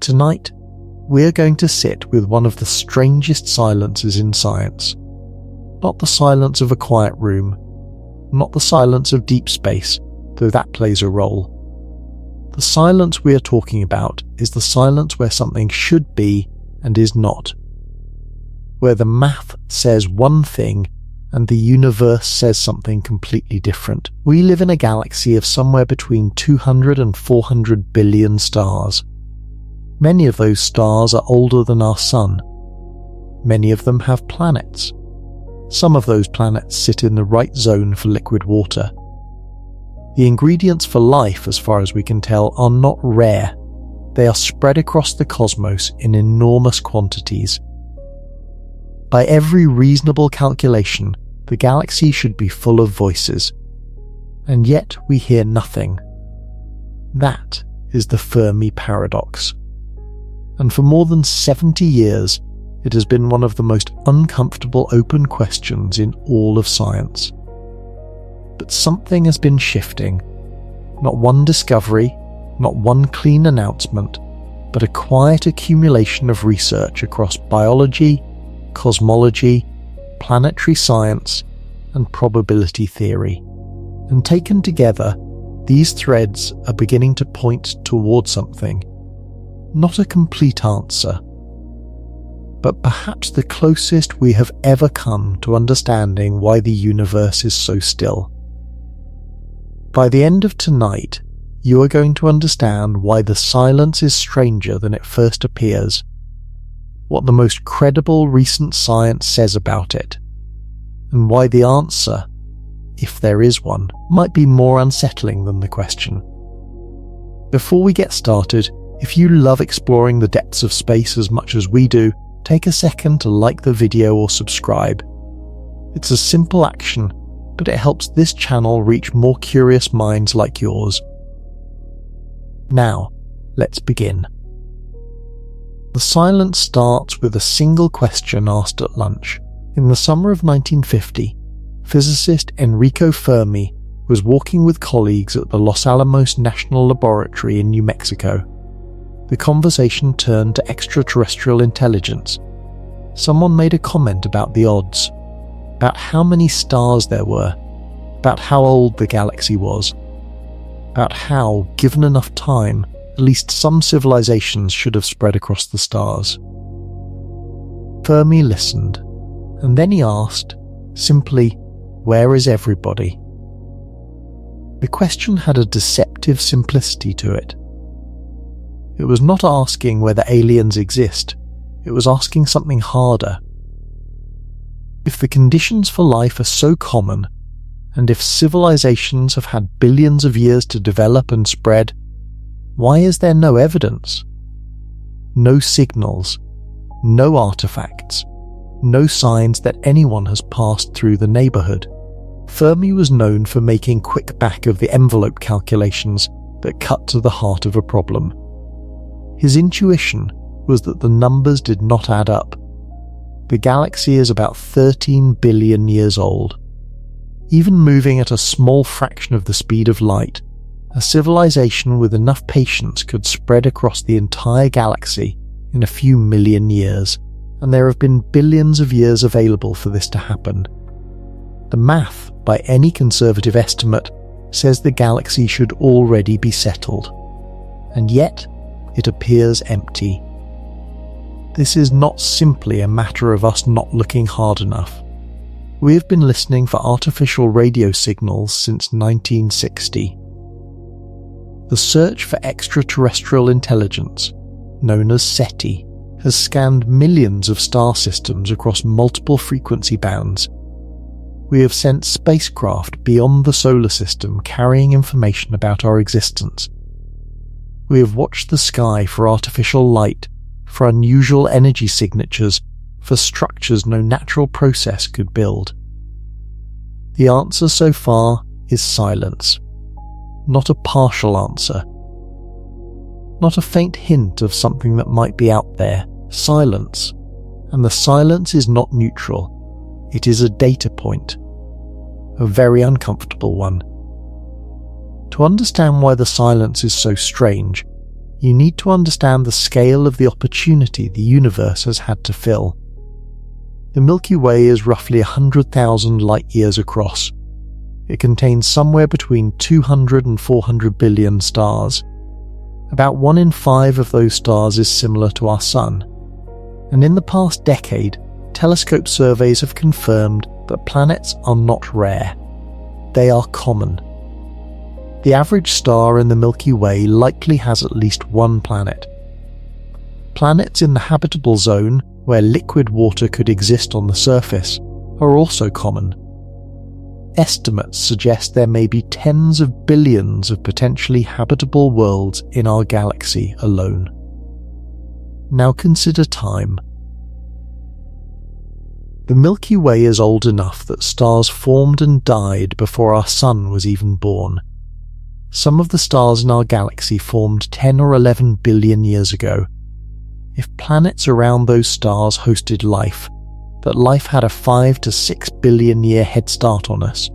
Tonight, we're going to sit with one of the strangest silences in science. Not the silence of a quiet room, not the silence of deep space, though that plays a role. The silence we are talking about is the silence where something should be and is not. Where the math says one thing and the universe says something completely different. We live in a galaxy of somewhere between 200 and 400 billion stars. Many of those stars are older than our sun. Many of them have planets. Some of those planets sit in the right zone for liquid water. The ingredients for life, as far as we can tell, are not rare. They are spread across the cosmos in enormous quantities. By every reasonable calculation, the galaxy should be full of voices. And yet we hear nothing. That is the Fermi Paradox. And for more than 70 years, it has been one of the most uncomfortable open questions in all of science. But something has been shifting. Not one discovery, not one clean announcement, but a quiet accumulation of research across biology, cosmology, planetary science, and probability theory. And taken together, these threads are beginning to point toward something. Not a complete answer, but perhaps the closest we have ever come to understanding why the universe is so still. By the end of tonight, you are going to understand why the silence is stranger than it first appears, what the most credible recent science says about it, and why the answer, if there is one, might be more unsettling than the question. Before we get started, if you love exploring the depths of space as much as we do, take a second to like the video or subscribe. It's a simple action, but it helps this channel reach more curious minds like yours. Now, let's begin. The silence starts with a single question asked at lunch. In the summer of 1950, physicist Enrico Fermi was walking with colleagues at the Los Alamos National Laboratory in New Mexico. The conversation turned to extraterrestrial intelligence. Someone made a comment about the odds, about how many stars there were, about how old the galaxy was, about how, given enough time, at least some civilizations should have spread across the stars. Fermi listened, and then he asked, simply, "Where is everybody?" The question had a deceptive simplicity to it. It was not asking whether aliens exist, it was asking something harder. If the conditions for life are so common, and if civilizations have had billions of years to develop and spread, why is there no evidence? No signals, no artifacts, no signs that anyone has passed through the neighborhood. Fermi was known for making quick back-of-the-envelope calculations that cut to the heart of a problem. His intuition was that the numbers did not add up. The galaxy is about 13 billion years old. Even moving at a small fraction of the speed of light, a civilization with enough patience could spread across the entire galaxy in a few million years, and there have been billions of years available for this to happen. The math, by any conservative estimate, says the galaxy should already be settled. And yet, it appears empty. This is not simply a matter of us not looking hard enough. We have been listening for artificial radio signals since 1960. The search for extraterrestrial intelligence, known as SETI, has scanned millions of star systems across multiple frequency bands. We have sent spacecraft beyond the solar system carrying information about our existence. We have watched the sky for artificial light, for unusual energy signatures, for structures no natural process could build. The answer so far is silence. Not a partial answer. Not a faint hint of something that might be out there. Silence. And the silence is not neutral. It is a data point. A very uncomfortable one. To understand why the silence is so strange, you need to understand the scale of the opportunity the universe has had to fill. The Milky Way is roughly 100,000 light-years across. It contains somewhere between 200 and 400 billion stars. About 1 in 5 of those stars is similar to our Sun. And in the past decade, telescope surveys have confirmed that planets are not rare. They are common. The average star in the Milky Way likely has at least one planet. Planets in the habitable zone, where liquid water could exist on the surface, are also common. Estimates suggest there may be tens of billions of potentially habitable worlds in our galaxy alone. Now consider time. The Milky Way is old enough that stars formed and died before our Sun was even born. Some of the stars in our galaxy formed 10 or 11 billion years ago. If planets around those stars hosted life, that life had a 5 to 6 billion year head start on us.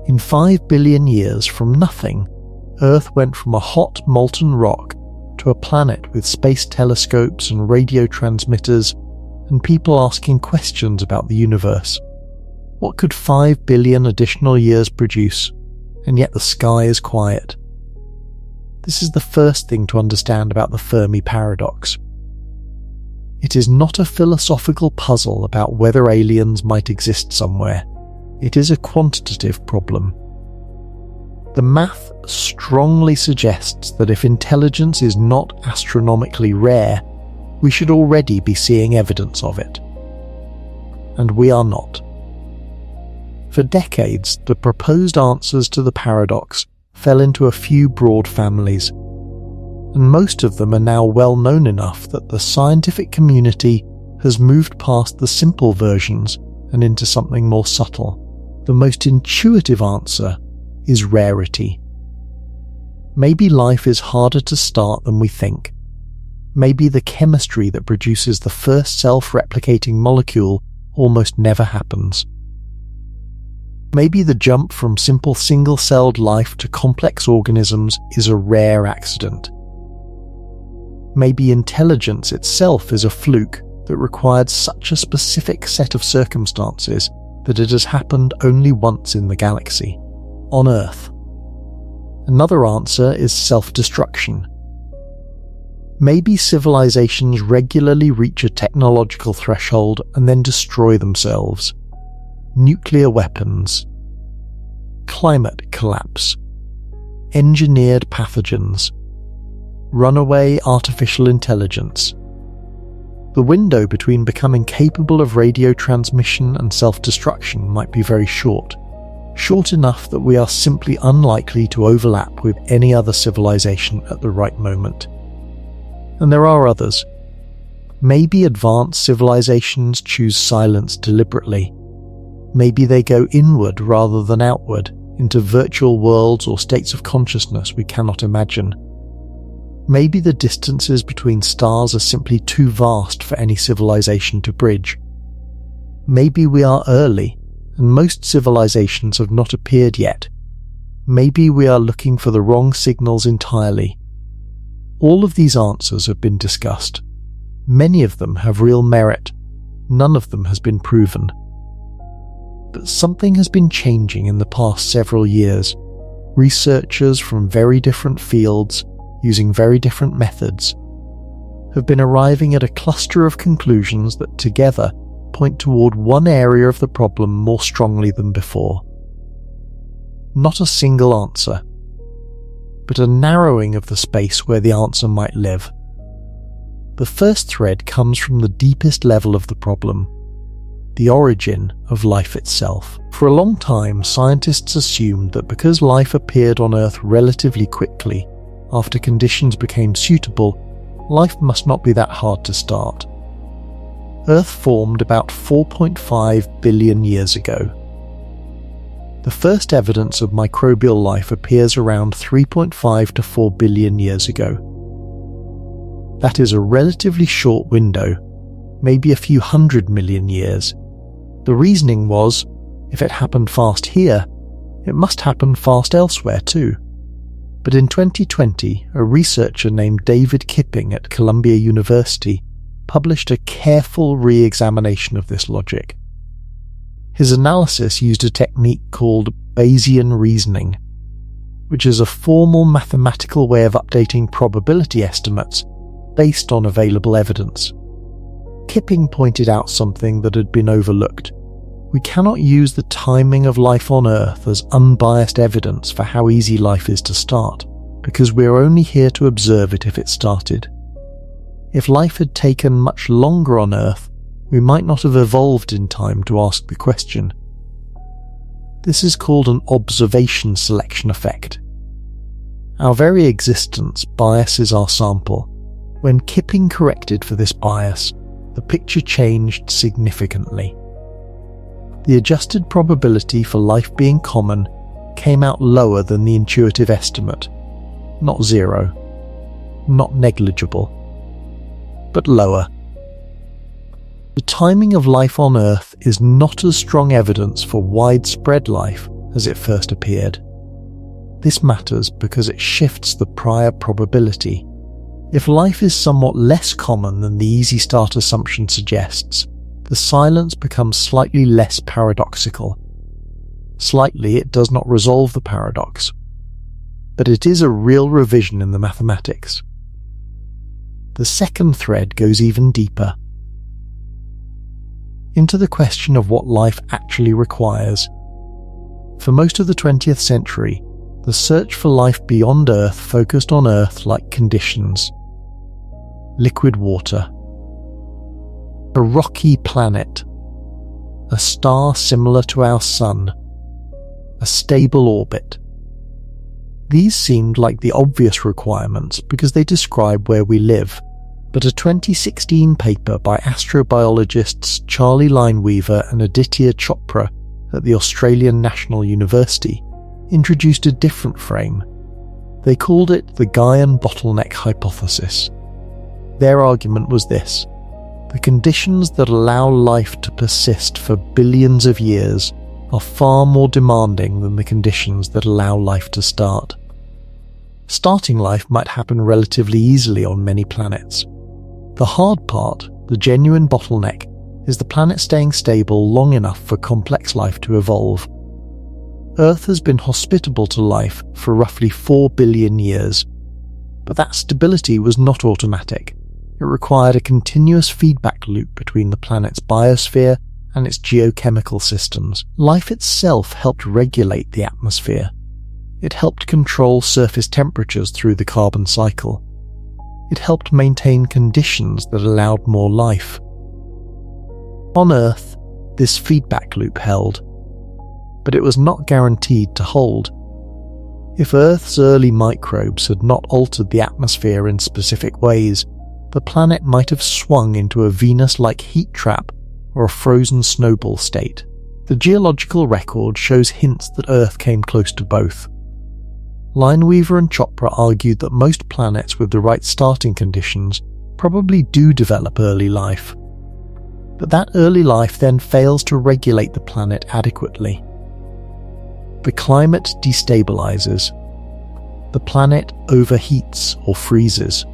In 5 billion years from nothing, Earth went from a hot molten rock to a planet with space telescopes and radio transmitters and people asking questions about the universe. What could 5 billion additional years produce? And yet the sky is quiet. This is the first thing to understand about the Fermi Paradox. It is not a philosophical puzzle about whether aliens might exist somewhere. It is a quantitative problem. The math strongly suggests that if intelligence is not astronomically rare, we should already be seeing evidence of it. And we are not. For decades, the proposed answers to the paradox fell into a few broad families, and most of them are now well known enough that the scientific community has moved past the simple versions and into something more subtle. The most intuitive answer is rarity. Maybe life is harder to start than we think. Maybe the chemistry that produces the first self-replicating molecule almost never happens. Maybe the jump from simple single-celled life to complex organisms is a rare accident. Maybe intelligence itself is a fluke that required such a specific set of circumstances that it has happened only once in the galaxy, on Earth. Another answer is self-destruction. Maybe civilizations regularly reach a technological threshold and then destroy themselves. Nuclear weapons, climate collapse, engineered pathogens, runaway artificial intelligence. The window between becoming capable of radio transmission and self-destruction might be very short enough that we are simply unlikely to overlap with any other civilization at the right moment. And there are others. Maybe advanced civilizations choose silence deliberately. Maybe they go inward rather than outward, into virtual worlds or states of consciousness we cannot imagine. Maybe the distances between stars are simply too vast for any civilization to bridge. Maybe we are early, and most civilizations have not appeared yet. Maybe we are looking for the wrong signals entirely. All of these answers have been discussed. Many of them have real merit. None of them has been proven. But something has been changing in the past several years. Researchers from very different fields, using very different methods, have been arriving at a cluster of conclusions that together point toward one area of the problem more strongly than before. Not a single answer, but a narrowing of the space where the answer might live. The first thread comes from the deepest level of the problem, the origin of life itself. For a long time, scientists assumed that because life appeared on Earth relatively quickly, after conditions became suitable, life must not be that hard to start. Earth formed about 4.5 billion years ago. The first evidence of microbial life appears around 3.5 to 4 billion years ago. That is a relatively short window, maybe a few 100 million years. The reasoning was, if it happened fast here, it must happen fast elsewhere too. But in 2020, a researcher named David Kipping at Columbia University published a careful re-examination of this logic. His analysis used a technique called Bayesian reasoning, which is a formal mathematical way of updating probability estimates based on available evidence. Kipping pointed out something that had been overlooked. We cannot use the timing of life on Earth as unbiased evidence for how easy life is to start, because we are only here to observe it if it started. If life had taken much longer on Earth, we might not have evolved in time to ask the question. This is called an observation selection effect. Our very existence biases our sample. When Kipping corrected for this bias, the picture changed significantly. The adjusted probability for life being common came out lower than the intuitive estimate. Not zero, not negligible, but lower. The timing of life on Earth is not as strong evidence for widespread life as it first appeared. This matters because it shifts the prior probability. If life is somewhat less common than the easy start assumption suggests, the silence becomes slightly less paradoxical. Slightly, it does not resolve the paradox, but it is a real revision in the mathematics. The second thread goes even deeper, into the question of what life actually requires. For most of the 20th century, the search for life beyond Earth focused on Earth-like conditions. Liquid water, a rocky planet, a star similar to our Sun, a stable orbit. These seemed like the obvious requirements because they describe where we live, but a 2016 paper by astrobiologists Charlie Lineweaver and Aditya Chopra at the Australian National University introduced a different frame. They called it the Gaian bottleneck hypothesis. Their argument was this: the conditions that allow life to persist for billions of years are far more demanding than the conditions that allow life to start. Starting life might happen relatively easily on many planets. The hard part, the genuine bottleneck, is the planet staying stable long enough for complex life to evolve. Earth has been hospitable to life for roughly 4 billion years, but that stability was not automatic. It required a continuous feedback loop between the planet's biosphere and its geochemical systems. Life itself helped regulate the atmosphere. It helped control surface temperatures through the carbon cycle. It helped maintain conditions that allowed more life. On Earth, this feedback loop held, but it was not guaranteed to hold. If Earth's early microbes had not altered the atmosphere in specific ways, the planet might have swung into a Venus-like heat trap or a frozen snowball state. The geological record shows hints that Earth came close to both. Lineweaver and Chopra argued that most planets with the right starting conditions probably do develop early life, but that early life then fails to regulate the planet adequately. The climate destabilizes. The planet overheats or freezes.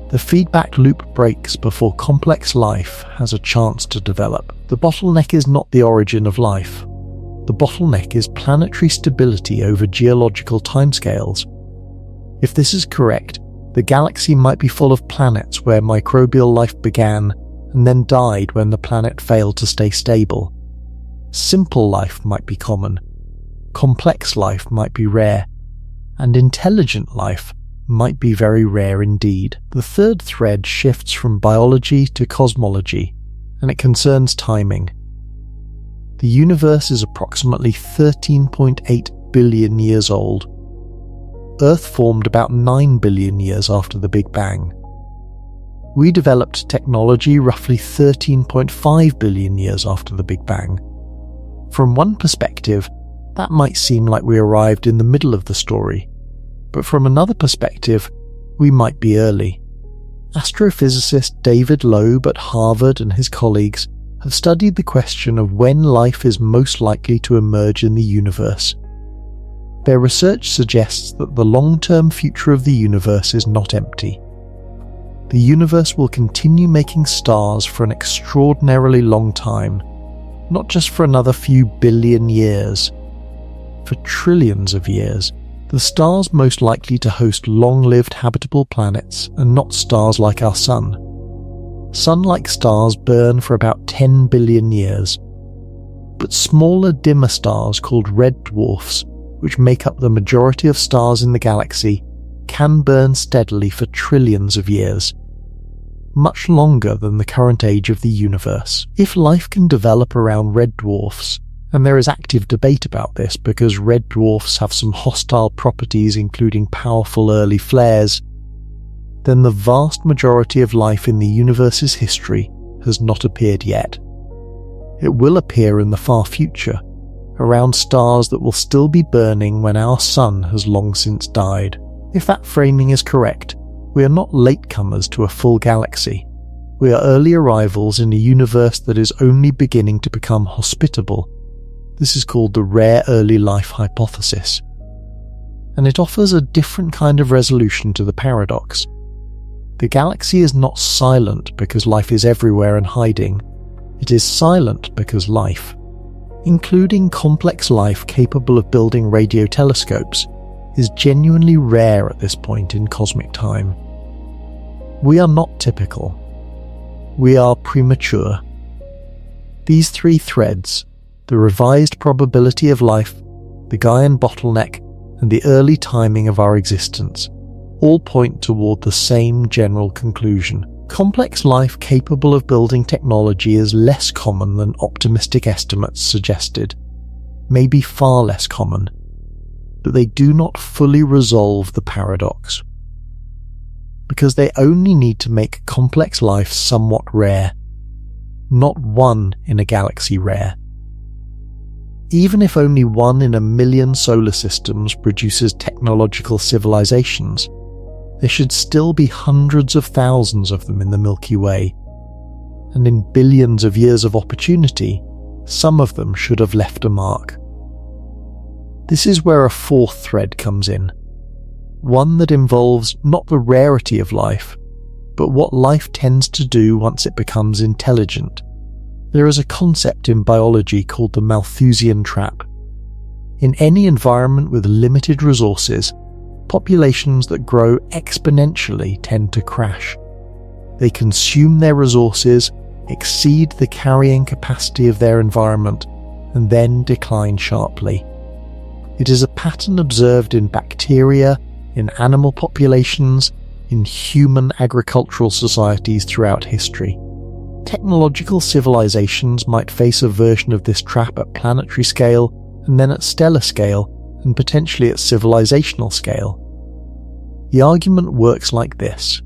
The feedback loop breaks before complex life has a chance to develop. The bottleneck is not the origin of life. The bottleneck is planetary stability over geological timescales. If this is correct, the galaxy might be full of planets where microbial life began and then died when the planet failed to stay stable. Simple life might be common, complex life might be rare, and intelligent life might be very rare indeed. The third thread shifts from biology to cosmology, and it concerns timing. The universe is approximately 13.8 billion years old. Earth formed about 9 billion years after the Big Bang. We developed technology roughly 13.5 billion years after the Big Bang. From one perspective, that might seem like we arrived in the middle of the story, but from another perspective, we might be early. Astrophysicist David Loeb at Harvard and his colleagues have studied the question of when life is most likely to emerge in the universe. Their research suggests that the long-term future of the universe is not empty. The universe will continue making stars for an extraordinarily long time, not just for another few billion years. For trillions of years, the stars most likely to host long-lived habitable planets are not stars like our Sun. Sun-like stars burn for about 10 billion years. But smaller, dimmer stars called red dwarfs, which make up the majority of stars in the galaxy, can burn steadily for trillions of years, much longer than the current age of the universe. If life can develop around red dwarfs, and there is active debate about this because red dwarfs have some hostile properties including powerful early flares, then the vast majority of life in the universe's history has not appeared yet. It will appear in the far future, around stars that will still be burning when our Sun has long since died. If that framing is correct, we are not latecomers to a full galaxy. We are early arrivals in a universe that is only beginning to become hospitable. This is called the rare early life hypothesis. And it offers a different kind of resolution to the paradox. The galaxy is not silent because life is everywhere and hiding. It is silent because life, including complex life capable of building radio telescopes, is genuinely rare at this point in cosmic time. We are not typical. We are premature. These three threads, the revised probability of life, the Gaian bottleneck, and the early timing of our existence, all point toward the same general conclusion. Complex life capable of building technology is less common than optimistic estimates suggested, maybe far less common, but they do not fully resolve the paradox. Because they only need to make complex life somewhat rare, not one in a galaxy rare. Even if only 1 in a million solar systems produces technological civilizations, there should still be hundreds of thousands of them in the Milky Way, and in billions of years of opportunity, some of them should have left a mark. This is where a fourth thread comes in, one that involves not the rarity of life, but what life tends to do once it becomes intelligent. There is a concept in biology called the Malthusian trap. In any environment with limited resources, populations that grow exponentially tend to crash. They consume their resources, exceed the carrying capacity of their environment, and then decline sharply. It is a pattern observed in bacteria, in animal populations, in human agricultural societies throughout history. Technological civilizations might face a version of this trap at planetary scale, and then at stellar scale, and potentially at civilizational scale. The argument works like this.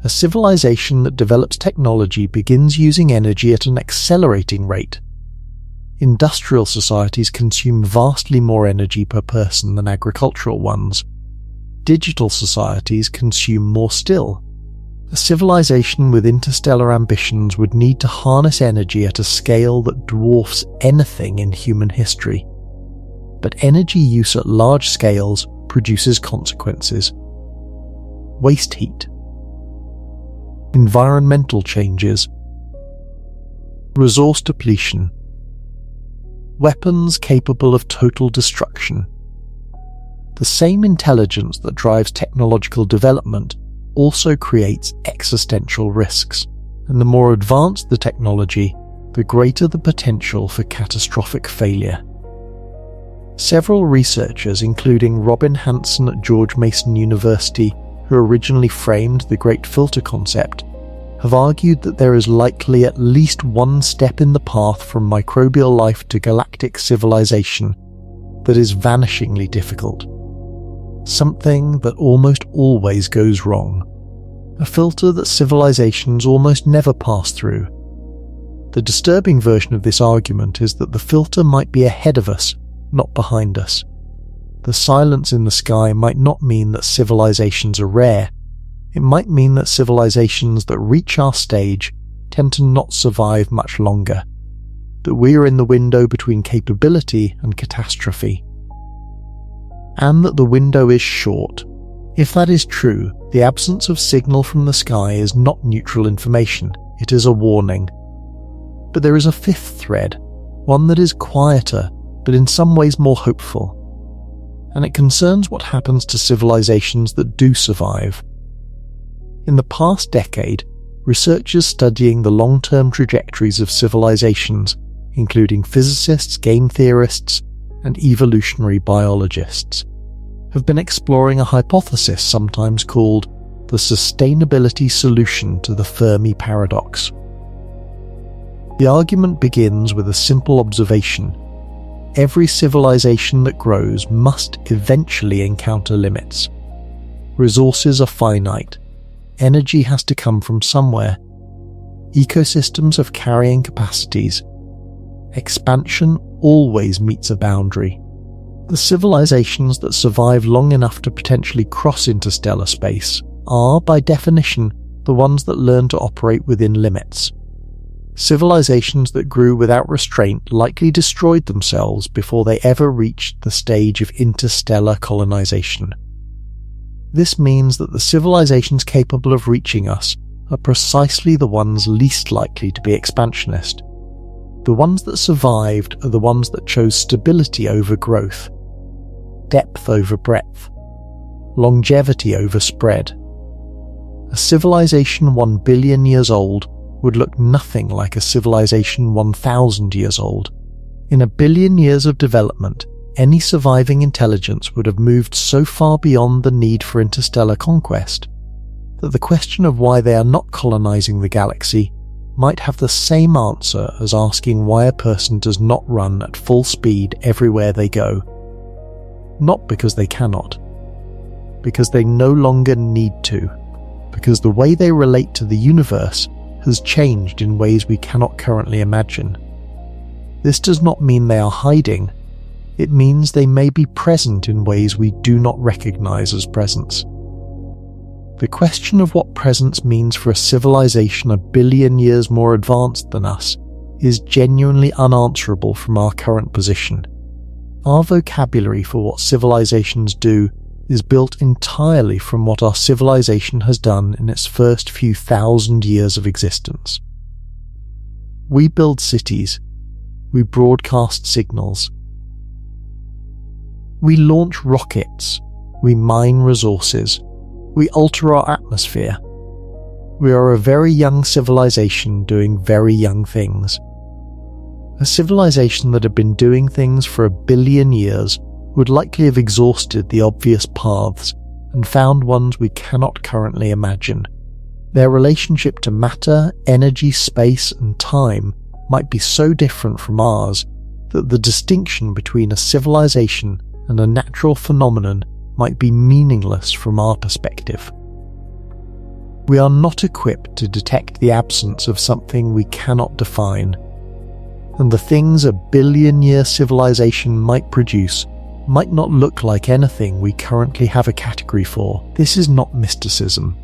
A civilization that develops technology begins using energy at an accelerating rate. Industrial societies consume vastly more energy per person than agricultural ones. Digital societies consume more still. A civilization with interstellar ambitions would need to harness energy at a scale that dwarfs anything in human history. But energy use at large scales produces consequences. Waste heat, environmental changes, resource depletion, weapons capable of total destruction. The same intelligence that drives technological development also creates existential risks, and the more advanced the technology, the greater the potential for catastrophic failure. Several researchers, including Robin Hanson at George Mason University, who originally framed the Great Filter concept, have argued that there is likely at least one step in the path from microbial life to galactic civilization that is vanishingly difficult. Something that almost always goes wrong. A filter that civilizations almost never pass through. The disturbing version of this argument is that the filter might be ahead of us, not behind us. The silence in the sky might not mean that civilizations are rare. It might mean that civilizations that reach our stage tend to not survive much longer. That we are in the window between capability and catastrophe. and that the window is short. If that is true, the absence of signal from the sky is not neutral information, it is a warning. But there is a fifth thread, one that is quieter, but in some ways more hopeful. And it concerns what happens to civilizations that do survive. In the past decade, researchers studying the long-term trajectories of civilizations, including physicists, game theorists, and evolutionary biologists, have been exploring a hypothesis sometimes called the sustainability solution to the Fermi Paradox. The argument begins with a simple observation. Every civilization that grows must eventually encounter limits. Resources are finite. Energy has to come from somewhere. Ecosystems have carrying capacities. Expansion always meets a boundary. The civilizations that survive long enough to potentially cross interstellar space are, by definition, the ones that learn to operate within limits. Civilizations that grew without restraint likely destroyed themselves before they ever reached the stage of interstellar colonization. This means that the civilizations capable of reaching us are precisely the ones least likely to be expansionist. The ones that survived are the ones that chose stability over growth, depth over breadth, longevity over spread. A civilization 1 billion years old would look nothing like a civilization 1,000 years old. In a billion years of development, any surviving intelligence would have moved so far beyond the need for interstellar conquest that the question of why they are not colonizing the galaxy might have the same answer as asking why a person does not run at full speed everywhere they go. Not because they cannot, because they no longer need to, because the way they relate to the universe has changed in ways we cannot currently imagine. This does not mean they are hiding, it means they may be present in ways we do not recognize as presence. The question of what presence means for a civilization 1 billion years more advanced than us is genuinely unanswerable from our current position. Our vocabulary for what civilizations do is built entirely from what our civilization has done in its first few thousand years of existence. We build cities. We broadcast signals. We launch rockets. We mine resources. We alter our atmosphere. We are a very young civilization doing very young things. A civilization that had been doing things for 1 billion years would likely have exhausted the obvious paths and found ones we cannot currently imagine. Their relationship to matter, energy, space, and time might be so different from ours that the distinction between a civilization and a natural phenomenon might be meaningless from our perspective. We are not equipped to detect the absence of something we cannot define, and the things a billion-year civilization might produce might not look like anything we currently have a category for. This is not mysticism.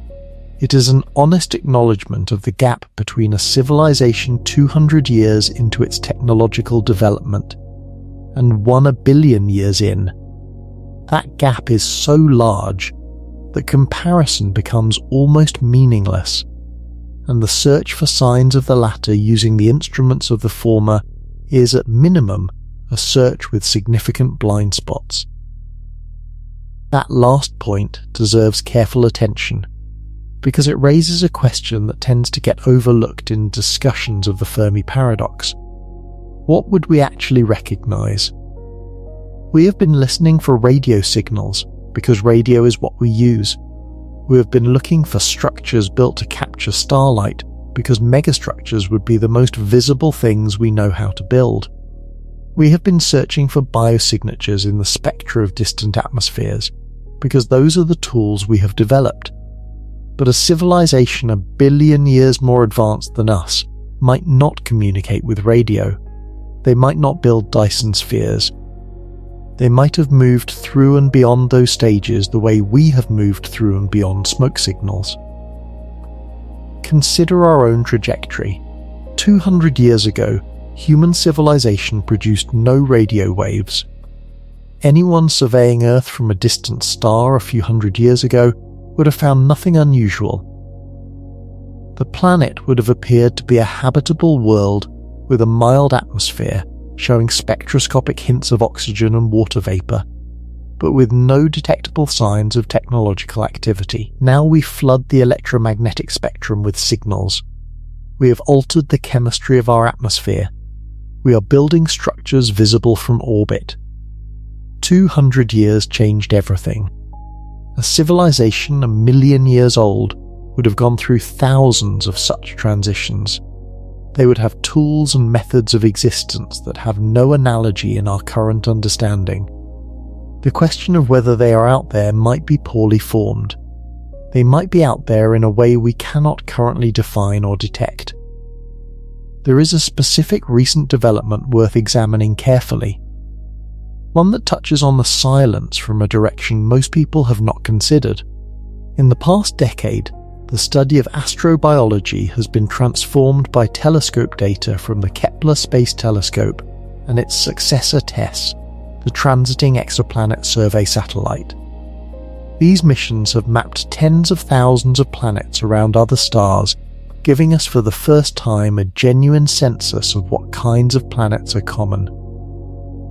It is an honest acknowledgement of the gap between a civilization 200 years into its technological development and 1 billion years in. That gap is so large that comparison becomes almost meaningless, and the search for signs of the latter using the instruments of the former is at minimum a search with significant blind spots. That last point deserves careful attention, because it raises a question that tends to get overlooked in discussions of the Fermi Paradox. What would we actually recognize? We have been listening for radio signals because radio is what we use. We have been looking for structures built to capture starlight because megastructures would be the most visible things we know how to build. We have been searching for biosignatures in the spectra of distant atmospheres because those are the tools we have developed. But a civilization 1 billion years more advanced than us might not communicate with radio. They might not build Dyson spheres. They might have moved through and beyond those stages the way we have moved through and beyond smoke signals. Consider our own trajectory. 200 years ago, human civilization produced no radio waves. Anyone surveying Earth from a distant star a few hundred years ago would have found nothing unusual. The planet would have appeared to be a habitable world with a mild atmosphere, showing spectroscopic hints of oxygen and water vapor, but with no detectable signs of technological activity. Now we flood the electromagnetic spectrum with signals. We have altered the chemistry of our atmosphere. We are building structures visible from orbit. 200 years changed everything. A civilization 1 million years old would have gone through thousands of such transitions. They would have tools and methods of existence that have no analogy in our current understanding. The question of whether they are out there might be poorly formed. They might be out there in a way we cannot currently define or detect. There is a specific recent development worth examining carefully. One that touches on the silence from a direction most people have not considered. In the past decade, the study of astrobiology has been transformed by telescope data from the Kepler Space Telescope and its successor TESS, the Transiting Exoplanet Survey Satellite. These missions have mapped tens of thousands of planets around other stars, giving us for the first time a genuine census of what kinds of planets are common.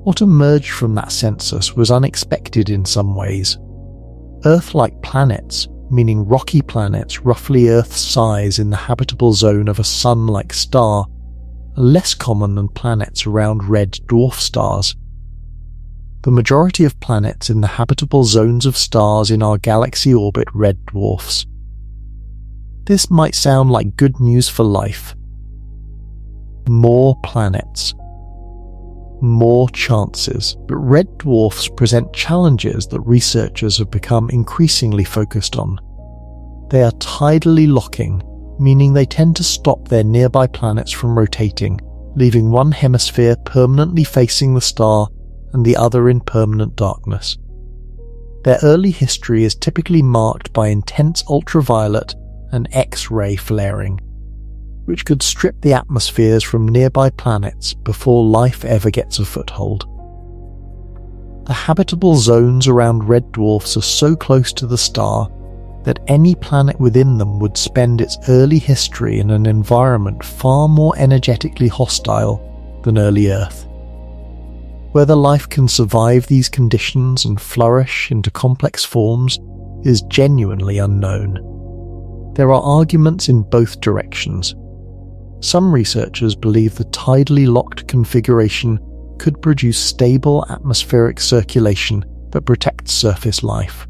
What emerged from that census was unexpected in some ways. Earth-like planets, meaning rocky planets roughly Earth's size in the habitable zone of a Sun-like star, are less common than planets around red dwarf stars. The majority of planets in the habitable zones of stars in our galaxy orbit red dwarfs. This might sound like good news for life. More planets. More chances, but red dwarfs present challenges that researchers have become increasingly focused on. They are tidally locking, meaning they tend to stop their nearby planets from rotating, leaving one hemisphere permanently facing the star and the other in permanent darkness. Their early history is typically marked by intense ultraviolet and X-ray flaring, which could strip the atmospheres from nearby planets before life ever gets a foothold. The habitable zones around red dwarfs are so close to the star that any planet within them would spend its early history in an environment far more energetically hostile than early Earth. Whether life can survive these conditions and flourish into complex forms is genuinely unknown. There are arguments in both directions. Some researchers believe the tidally locked configuration could produce stable atmospheric circulation that protects surface life.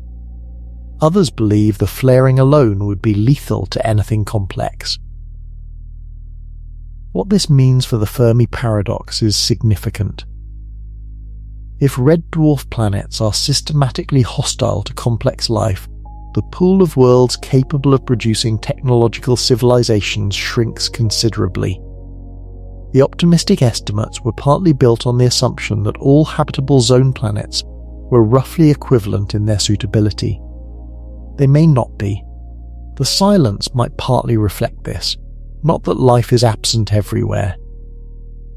Others believe the flaring alone would be lethal to anything complex. What this means for the Fermi Paradox is significant. If red dwarf planets are systematically hostile to complex life, the pool of worlds capable of producing technological civilizations shrinks considerably. The optimistic estimates were partly built on the assumption that all habitable zone planets were roughly equivalent in their suitability. They may not be. The silence might partly reflect this, not that life is absent everywhere,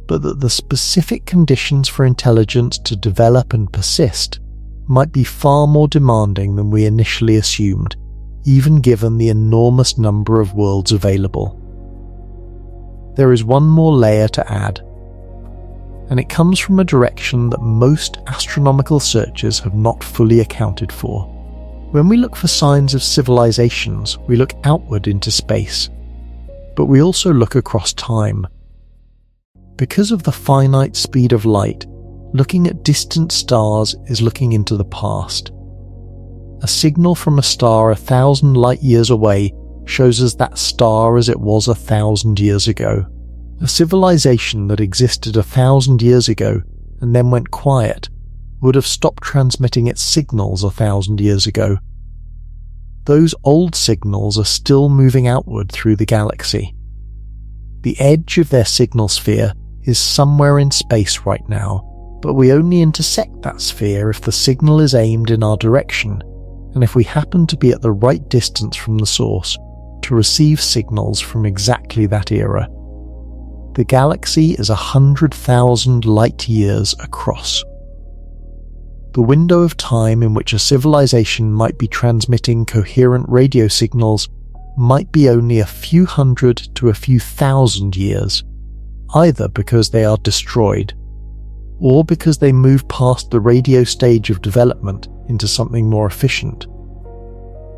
but that the specific conditions for intelligence to develop and persist might be far more demanding than we initially assumed, even given the enormous number of worlds available. There is one more layer to add, and it comes from a direction that most astronomical searches have not fully accounted for. When we look for signs of civilizations, we look outward into space, but we also look across time. Because of the finite speed of light, looking at distant stars is looking into the past. A signal from a star 1,000 light-years away shows us that star as it was 1,000 years ago. A civilization that existed 1,000 years ago and then went quiet would have stopped transmitting its signals 1,000 years ago. Those old signals are still moving outward through the galaxy. The edge of their signal sphere is somewhere in space right now, but we only intersect that sphere if the signal is aimed in our direction, and if we happen to be at the right distance from the source to receive signals from exactly that era. The galaxy is 100,000 light-years across. the window of time in which a civilization might be transmitting coherent radio signals might be only a few hundred to a few thousand years, either because they are destroyed, or because they move past the radio stage of development into something more efficient.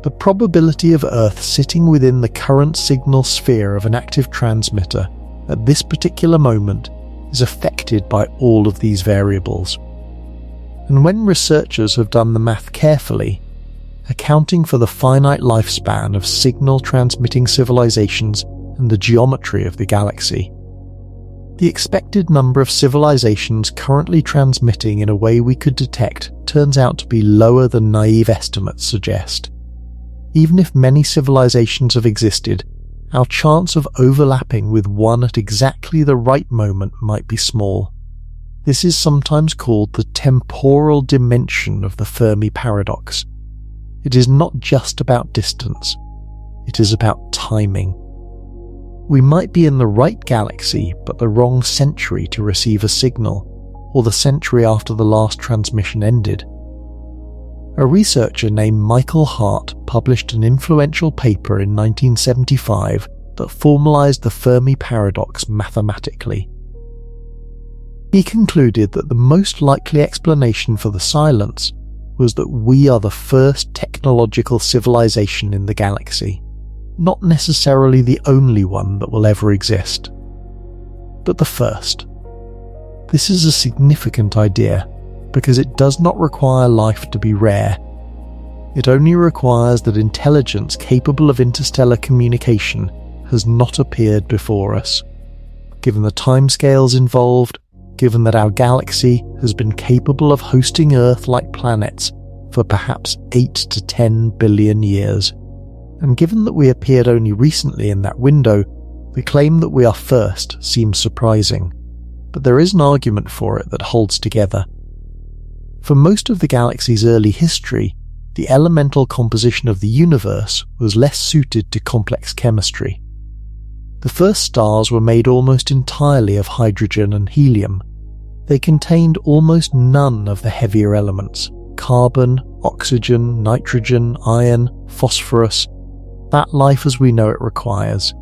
The probability of Earth sitting within the current signal sphere of an active transmitter at this particular moment is affected by all of these variables. And when researchers have done the math carefully, accounting for the finite lifespan of signal-transmitting civilizations and the geometry of the galaxy, the expected number of civilizations currently transmitting in a way we could detect turns out to be lower than naive estimates suggest. Even if many civilizations have existed, our chance of overlapping with one at exactly the right moment might be small. This is sometimes called the temporal dimension of the Fermi Paradox. It is not just about distance, it is about timing. We might be in the right galaxy but the wrong century to receive a signal, or the century after the last transmission ended. A researcher named Michael Hart published an influential paper in 1975 that formalized the Fermi Paradox mathematically. He concluded that the most likely explanation for the silence was that we are the first technological civilization in the galaxy, not necessarily the only one that will ever exist, but the first. This is a significant idea because it does not require life to be rare. It only requires that intelligence capable of interstellar communication has not appeared before us. Given the timescales involved, given that our galaxy has been capable of hosting Earth-like planets for perhaps 8 to 10 billion years, and given that we appeared only recently in that window, the claim that we are first seems surprising, but there is an argument for it that holds together. For most of the galaxy's early history, the elemental composition of the universe was less suited to complex chemistry. The first stars were made almost entirely of hydrogen and helium. They contained almost none of the heavier elements: carbon, oxygen, nitrogen, iron, phosphorus, that life as we know it requires.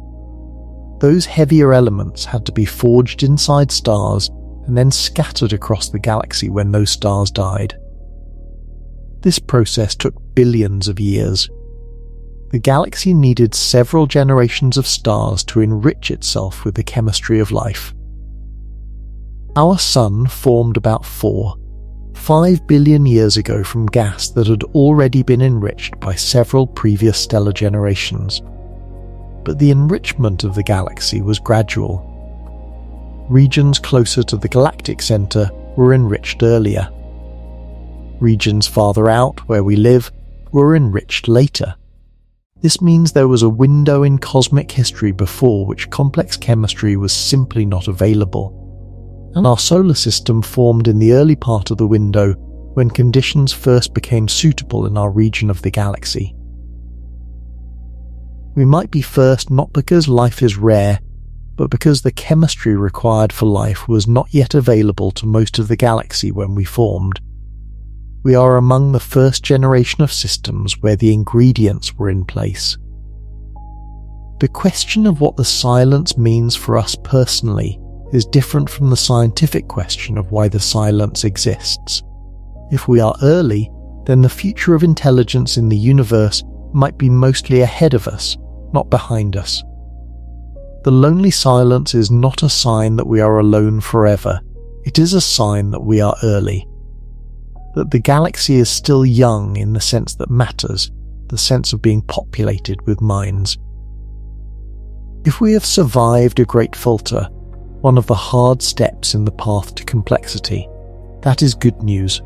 Those heavier elements had to be forged inside stars and then scattered across the galaxy when those stars died. This process took billions of years. The galaxy needed several generations of stars to enrich itself with the chemistry of life. Our Sun formed about 5 billion years ago from gas that had already been enriched by several previous stellar generations. But the enrichment of the galaxy was gradual. Regions closer to the galactic center were enriched earlier. Regions farther out, where we live, were enriched later. This means there was a window in cosmic history before which complex chemistry was simply not available, and our solar system formed in the early part of the window when conditions first became suitable in our region of the galaxy. We might be first not because life is rare, but because the chemistry required for life was not yet available to most of the galaxy when we formed. We are among the first generation of systems where the ingredients were in place. The question of what the silence means for us personally is different from the scientific question of why the silence exists. If we are early, then the future of intelligence in the universe might be mostly ahead of us, not behind us. The lonely silence is not a sign that we are alone forever. It is a sign that we are early. That the galaxy is still young in the sense that matters, the sense of being populated with minds. If we have survived a great filter, one of the hard steps in the path to complexity, that is good news.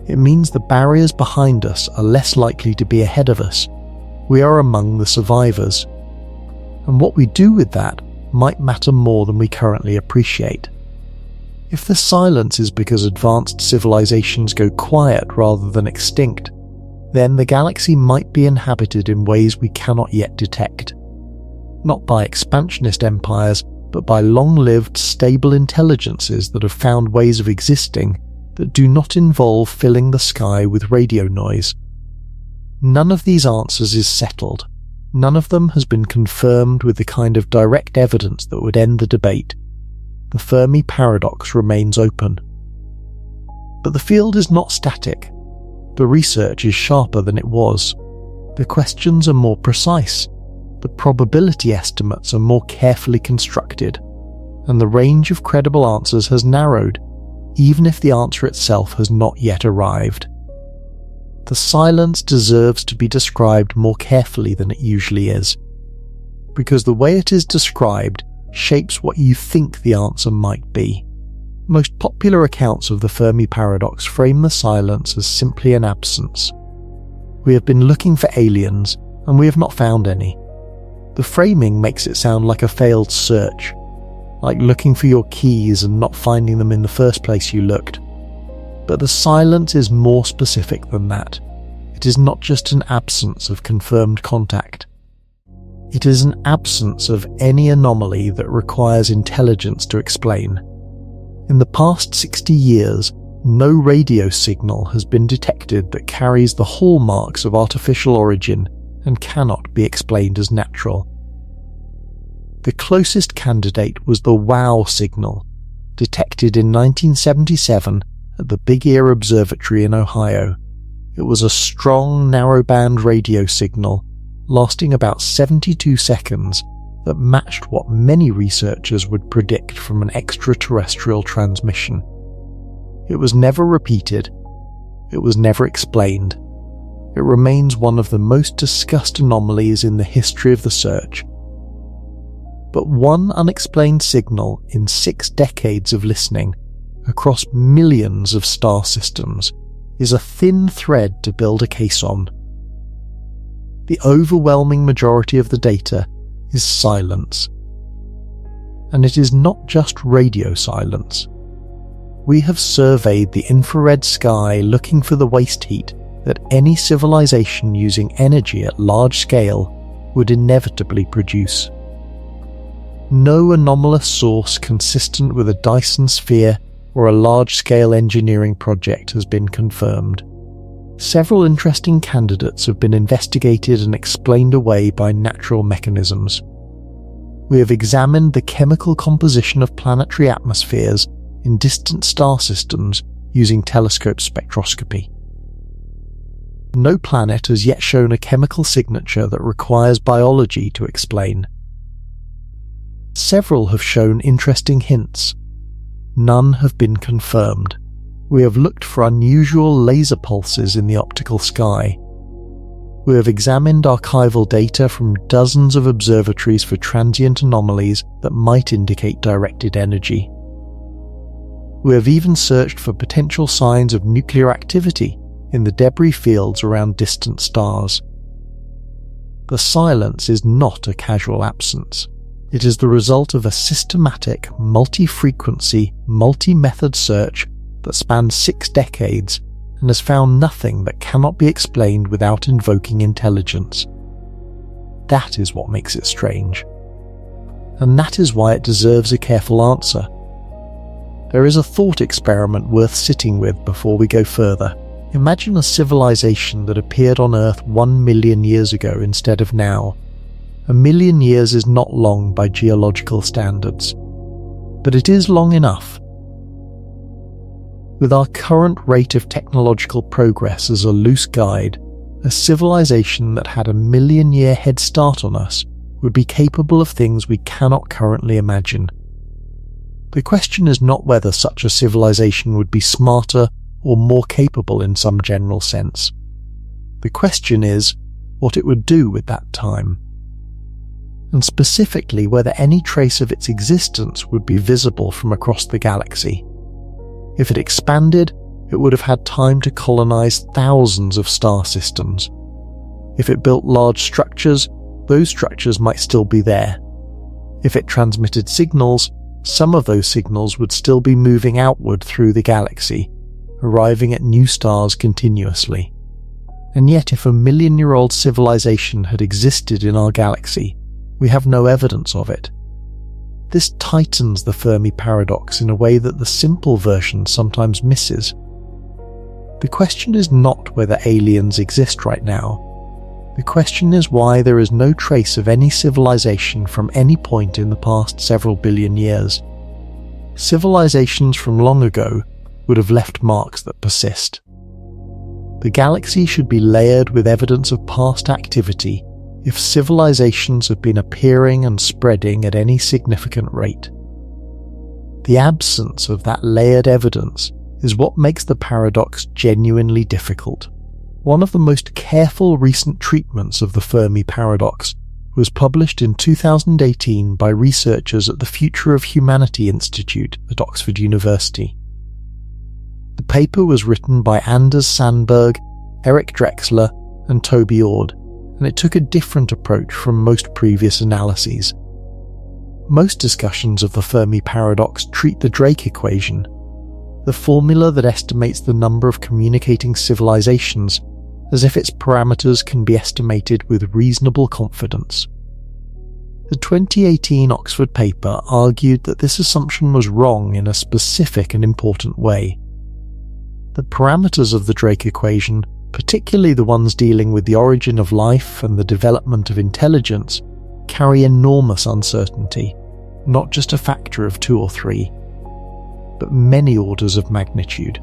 It means the barriers behind us are less likely to be ahead of us. We are among the survivors. And what we do with that might matter more than we currently appreciate. If the silence is because advanced civilizations go quiet rather than extinct, then the galaxy might be inhabited in ways we cannot yet detect. Not by expansionist empires, but by long-lived, stable intelligences that have found ways of existing that do not involve filling the sky with radio noise. None of these answers is settled. None of them has been confirmed with the kind of direct evidence that would end the debate. The Fermi Paradox remains open. But the field is not static. The research is sharper than it was. The questions are more precise. The probability estimates are more carefully constructed. And the range of credible answers has narrowed, even if the answer itself has not yet arrived. The silence deserves to be described more carefully than it usually is, because the way it is described shapes what you think the answer might be. Most popular accounts of the Fermi Paradox frame the silence as simply an absence. We have been looking for aliens, and we have not found any. The framing makes it sound like a failed search, like looking for your keys and not finding them in the first place you looked. But the silence is more specific than that. It is not just an absence of confirmed contact. It is an absence of any anomaly that requires intelligence to explain. In the past 60 years, no radio signal has been detected that carries the hallmarks of artificial origin and cannot be explained as natural. The closest candidate was the WOW signal, detected in 1977 at the Big Ear Observatory in Ohio. It was a strong narrowband radio signal lasting about 72 seconds that matched what many researchers would predict from an extraterrestrial transmission. It was never repeated. It was never explained. It remains one of the most discussed anomalies in the history of the search. But one unexplained signal in 6 decades of listening across millions of star systems is a thin thread to build a case on. The overwhelming majority of the data is silence. And it is not just radio silence. We have surveyed the infrared sky looking for the waste heat that any civilization using energy at large scale would inevitably produce. No anomalous source consistent with a Dyson sphere or a large-scale engineering project has been confirmed. Several interesting candidates have been investigated and explained away by natural mechanisms. We have examined the chemical composition of planetary atmospheres in distant star systems using telescope spectroscopy. No planet has yet shown a chemical signature that requires biology to explain. Several have shown interesting hints. None have been confirmed. We have looked for unusual laser pulses in the optical sky. We have examined archival data from dozens of observatories for transient anomalies that might indicate directed energy. We have even searched for potential signs of nuclear activity in the debris fields around distant stars. The silence is not a casual absence. It is the result of a systematic, multi-frequency, multi-method search that spans 6 decades and has found nothing that cannot be explained without invoking intelligence. That is what makes it strange. And that is why it deserves a careful answer. There is a thought experiment worth sitting with before we go further. Imagine a civilization that appeared on Earth 1 million years ago instead of now. 1 million years is not long by geological standards, but it is long enough. With our current rate of technological progress as a loose guide, a civilization that had a 1 million-year head start on us would be capable of things we cannot currently imagine. The question is not whether such a civilization would be smarter or more capable in some general sense. The question is what it would do with that time, and specifically whether any trace of its existence would be visible from across the galaxy. If it expanded, it would have had time to colonize thousands of star systems. If it built large structures, those structures might still be there. If it transmitted signals, some of those signals would still be moving outward through the galaxy, arriving at new stars continuously. And yet if a 1 million-year-old civilization had existed in our galaxy, we have no evidence of it. This tightens the Fermi Paradox in a way that the simple version sometimes misses. The question is not whether aliens exist right now. The question is why there is no trace of any civilization from any point in the past several billion years. Civilizations from long ago would have left marks that persist. The galaxy should be layered with evidence of past activity if civilizations have been appearing and spreading at any significant rate. The absence of that layered evidence is what makes the paradox genuinely difficult. One of the most careful recent treatments of the Fermi Paradox was published in 2018 by researchers at the Future of Humanity Institute at Oxford University. The paper was written by Anders Sandberg, Eric Drexler, and Toby Ord, and it took a different approach from most previous analyses. Most discussions of the Fermi Paradox treat the Drake equation, the formula that estimates the number of communicating civilizations, as if its parameters can be estimated with reasonable confidence. The 2018 Oxford paper argued that this assumption was wrong in a specific and important way. The parameters of the Drake equation, particularly the ones dealing with the origin of life and the development of intelligence, carry enormous uncertainty, not just a factor of 2 or 3, but many orders of magnitude.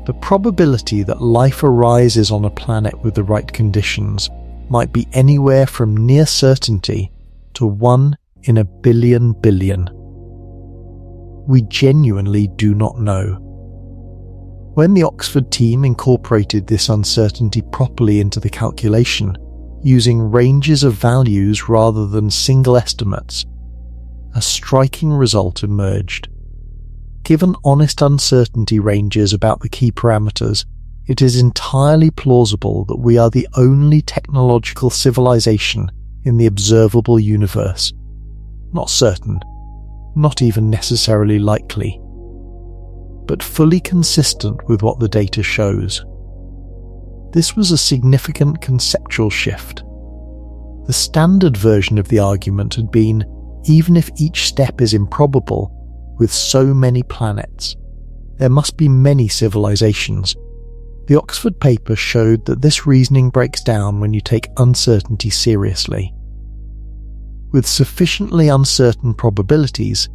The probability that life arises on a planet with the right conditions might be anywhere from near certainty to 1 in a billion billion. We genuinely do not know. When the Oxford team incorporated this uncertainty properly into the calculation, using ranges of values rather than single estimates, a striking result emerged. Given honest uncertainty ranges about the key parameters, it is entirely plausible that we are the only technological civilization in the observable universe. Not certain, not even necessarily likely, but fully consistent with what the data shows. This was a significant conceptual shift. The standard version of the argument had been, even if each step is improbable, with so many planets, there must be many civilizations. The Oxford paper showed that this reasoning breaks down when you take uncertainty seriously. With sufficiently uncertain probabilities,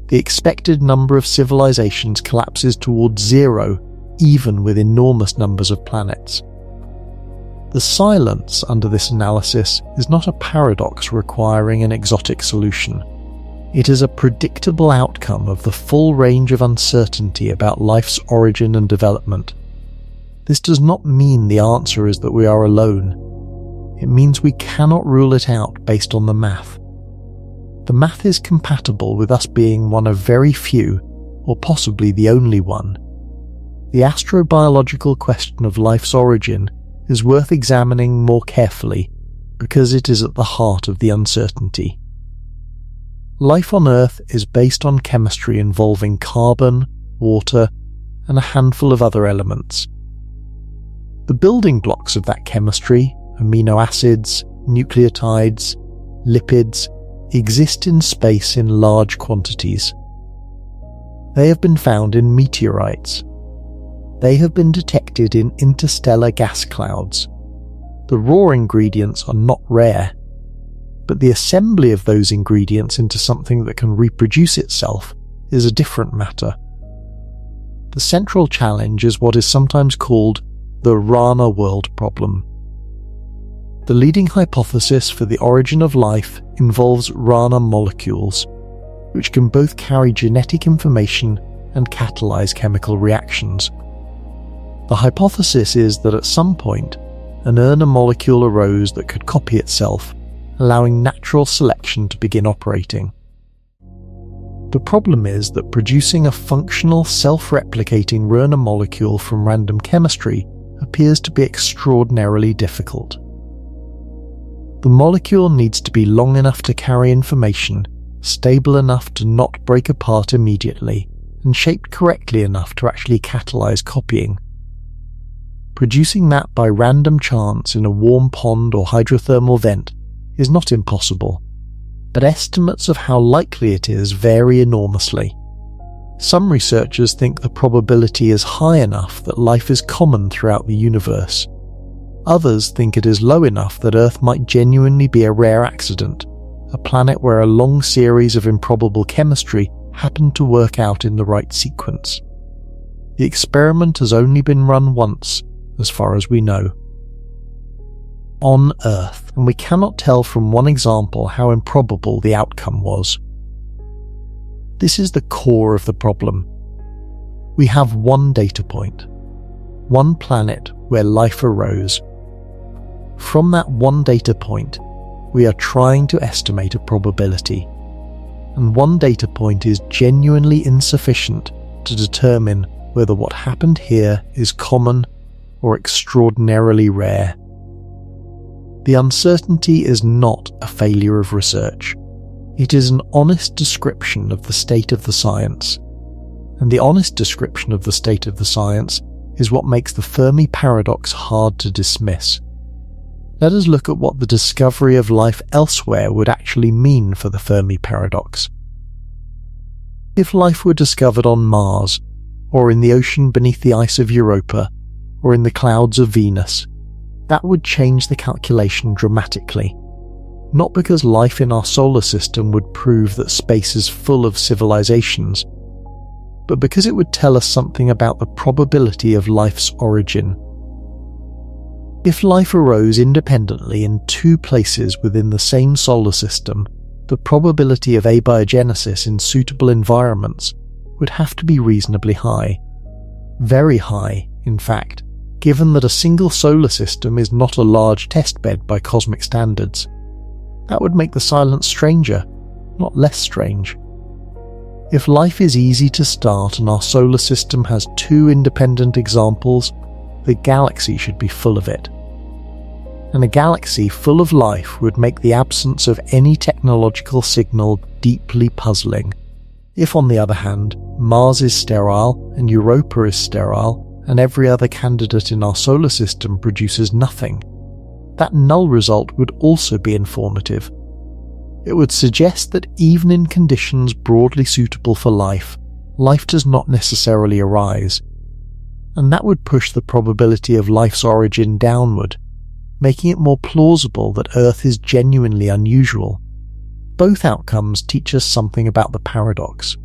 the expected number of civilizations collapses towards 0, even with enormous numbers of planets. The silence under this analysis is not a paradox requiring an exotic solution. It is a predictable outcome of the full range of uncertainty about life's origin and development. This does not mean the answer is that we are alone. It means we cannot rule it out based on the math. The math is compatible with us being one of very few, or possibly the only one. The astrobiological question of life's origin is worth examining more carefully because it is at the heart of the uncertainty. Life on Earth is based on chemistry involving carbon, water, and a handful of other elements. The building blocks of that chemistry, amino acids, nucleotides, lipids, exist in space in large quantities. They have been found in meteorites. They have been detected in interstellar gas clouds. The raw ingredients are not rare, but the assembly of those ingredients into something that can reproduce itself is a different matter. The central challenge is what is sometimes called the Rana world problem. The leading hypothesis for the origin of life involves Rana molecules, which can both carry genetic information and catalyze chemical reactions. The hypothesis is that at some point, an Rana molecule arose that could copy itself, allowing natural selection to begin operating. The problem is that producing a functional, self-replicating Rana molecule from random chemistry appears to be extraordinarily difficult. The molecule needs to be long enough to carry information, stable enough to not break apart immediately, and shaped correctly enough to actually catalyze copying. Producing that by random chance in a warm pond or hydrothermal vent is not impossible, but estimates of how likely it is vary enormously. Some researchers think the probability is high enough that life is common throughout the universe. Others think it is low enough that Earth might genuinely be a rare accident, a planet where a long series of improbable chemistry happened to work out in the right sequence. The experiment has only been run once, as far as we know. On Earth, and we cannot tell from one example how improbable the outcome was. This is the core of the problem. We have one data point, one planet where life arose. From that one data point, we are trying to estimate a probability, and one data point is genuinely insufficient to determine whether what happened here is common or extraordinarily rare. The uncertainty is not a failure of research. It is an honest description of the state of the science. And the honest description of the state of the science is what makes the Fermi Paradox hard to dismiss. Let us look at what the discovery of life elsewhere would actually mean for the Fermi Paradox. If life were discovered on Mars, or in the ocean beneath the ice of Europa, or in the clouds of Venus, that would change the calculation dramatically. Not because life in our solar system would prove that space is full of civilizations, but because it would tell us something about the probability of life's origin. If life arose independently in two places within the same solar system, the probability of abiogenesis in suitable environments would have to be reasonably high. Very high, in fact, given that a single solar system is not a large testbed by cosmic standards. That would make the silence stranger, not less strange. If life is easy to start and our solar system has two independent examples, the galaxy should be full of it. And a galaxy full of life would make the absence of any technological signal deeply puzzling. If, on the other hand, Mars is sterile and Europa is sterile, and every other candidate in our solar system produces nothing, that null result would also be informative. It would suggest that even in conditions broadly suitable for life, life does not necessarily arise, and that would push the probability of life's origin downward, making it more plausible that Earth is genuinely unusual. Both outcomes teach us something about the paradox.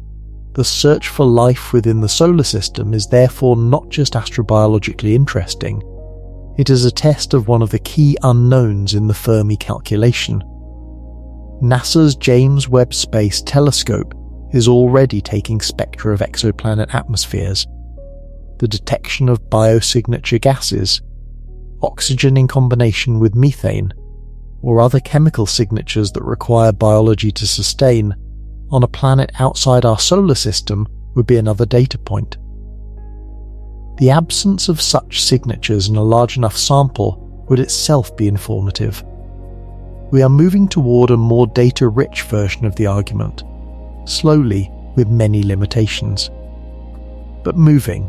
The search for life within the solar system is therefore not just astrobiologically interesting, it is a test of one of the key unknowns in the Fermi calculation. NASA's James Webb Space Telescope is already taking spectra of exoplanet atmospheres, the detection of biosignature gases, oxygen in combination with methane, or other chemical signatures that require biology to sustain, on a planet outside our solar system would be another data point. The absence of such signatures in a large enough sample would itself be informative. We are moving toward a more data-rich version of the argument, slowly with many limitations. But moving.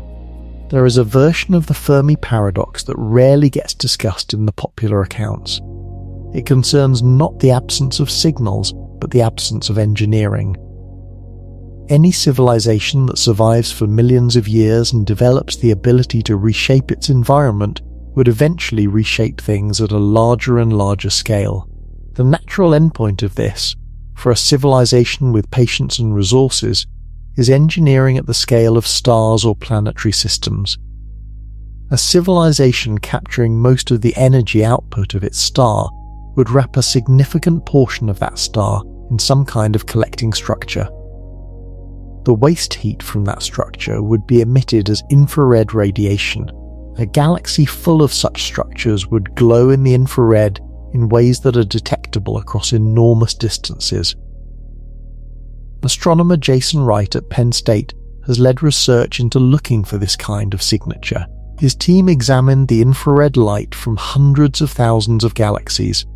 There is a version of the Fermi Paradox that rarely gets discussed in the popular accounts. It concerns not the absence of signals, but the absence of engineering. Any civilization that survives for millions of years and develops the ability to reshape its environment would eventually reshape things at a larger and larger scale. The natural endpoint of this, for a civilization with patience and resources, is engineering at the scale of stars or planetary systems. A civilization capturing most of the energy output of its star would wrap a significant portion of that star in some kind of collecting structure. The waste heat from that structure would be emitted as infrared radiation. A galaxy full of such structures would glow in the infrared in ways that are detectable across enormous distances. Astronomer Jason Wright at Penn State has led research into looking for this kind of signature. His team examined the infrared light from hundreds of thousands of galaxies,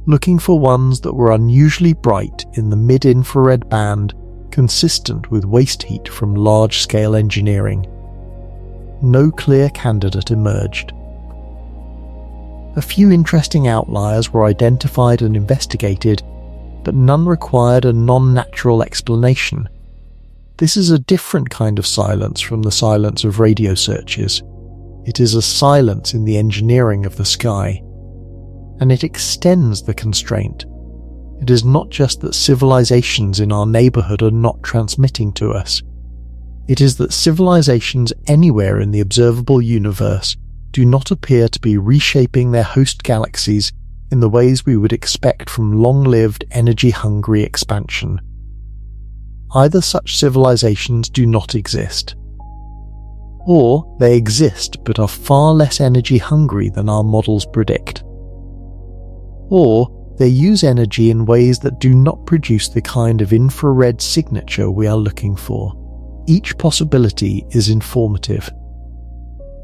looking for ones that were unusually bright in the mid-infrared band, consistent with waste heat from large-scale engineering. No clear candidate emerged. A few interesting outliers were identified and investigated, but none required a non-natural explanation. This is a different kind of silence from the silence of radio searches. It is a silence in the engineering of the sky, and it extends the constraint. It is not just that civilizations in our neighborhood are not transmitting to us. It is that civilizations anywhere in the observable universe do not appear to be reshaping their host galaxies in the ways we would expect from long-lived, energy-hungry expansion. Either such civilizations do not exist, or they exist but are far less energy-hungry than our models predict, or they use energy in ways that do not produce the kind of infrared signature we are looking for. Each possibility is informative,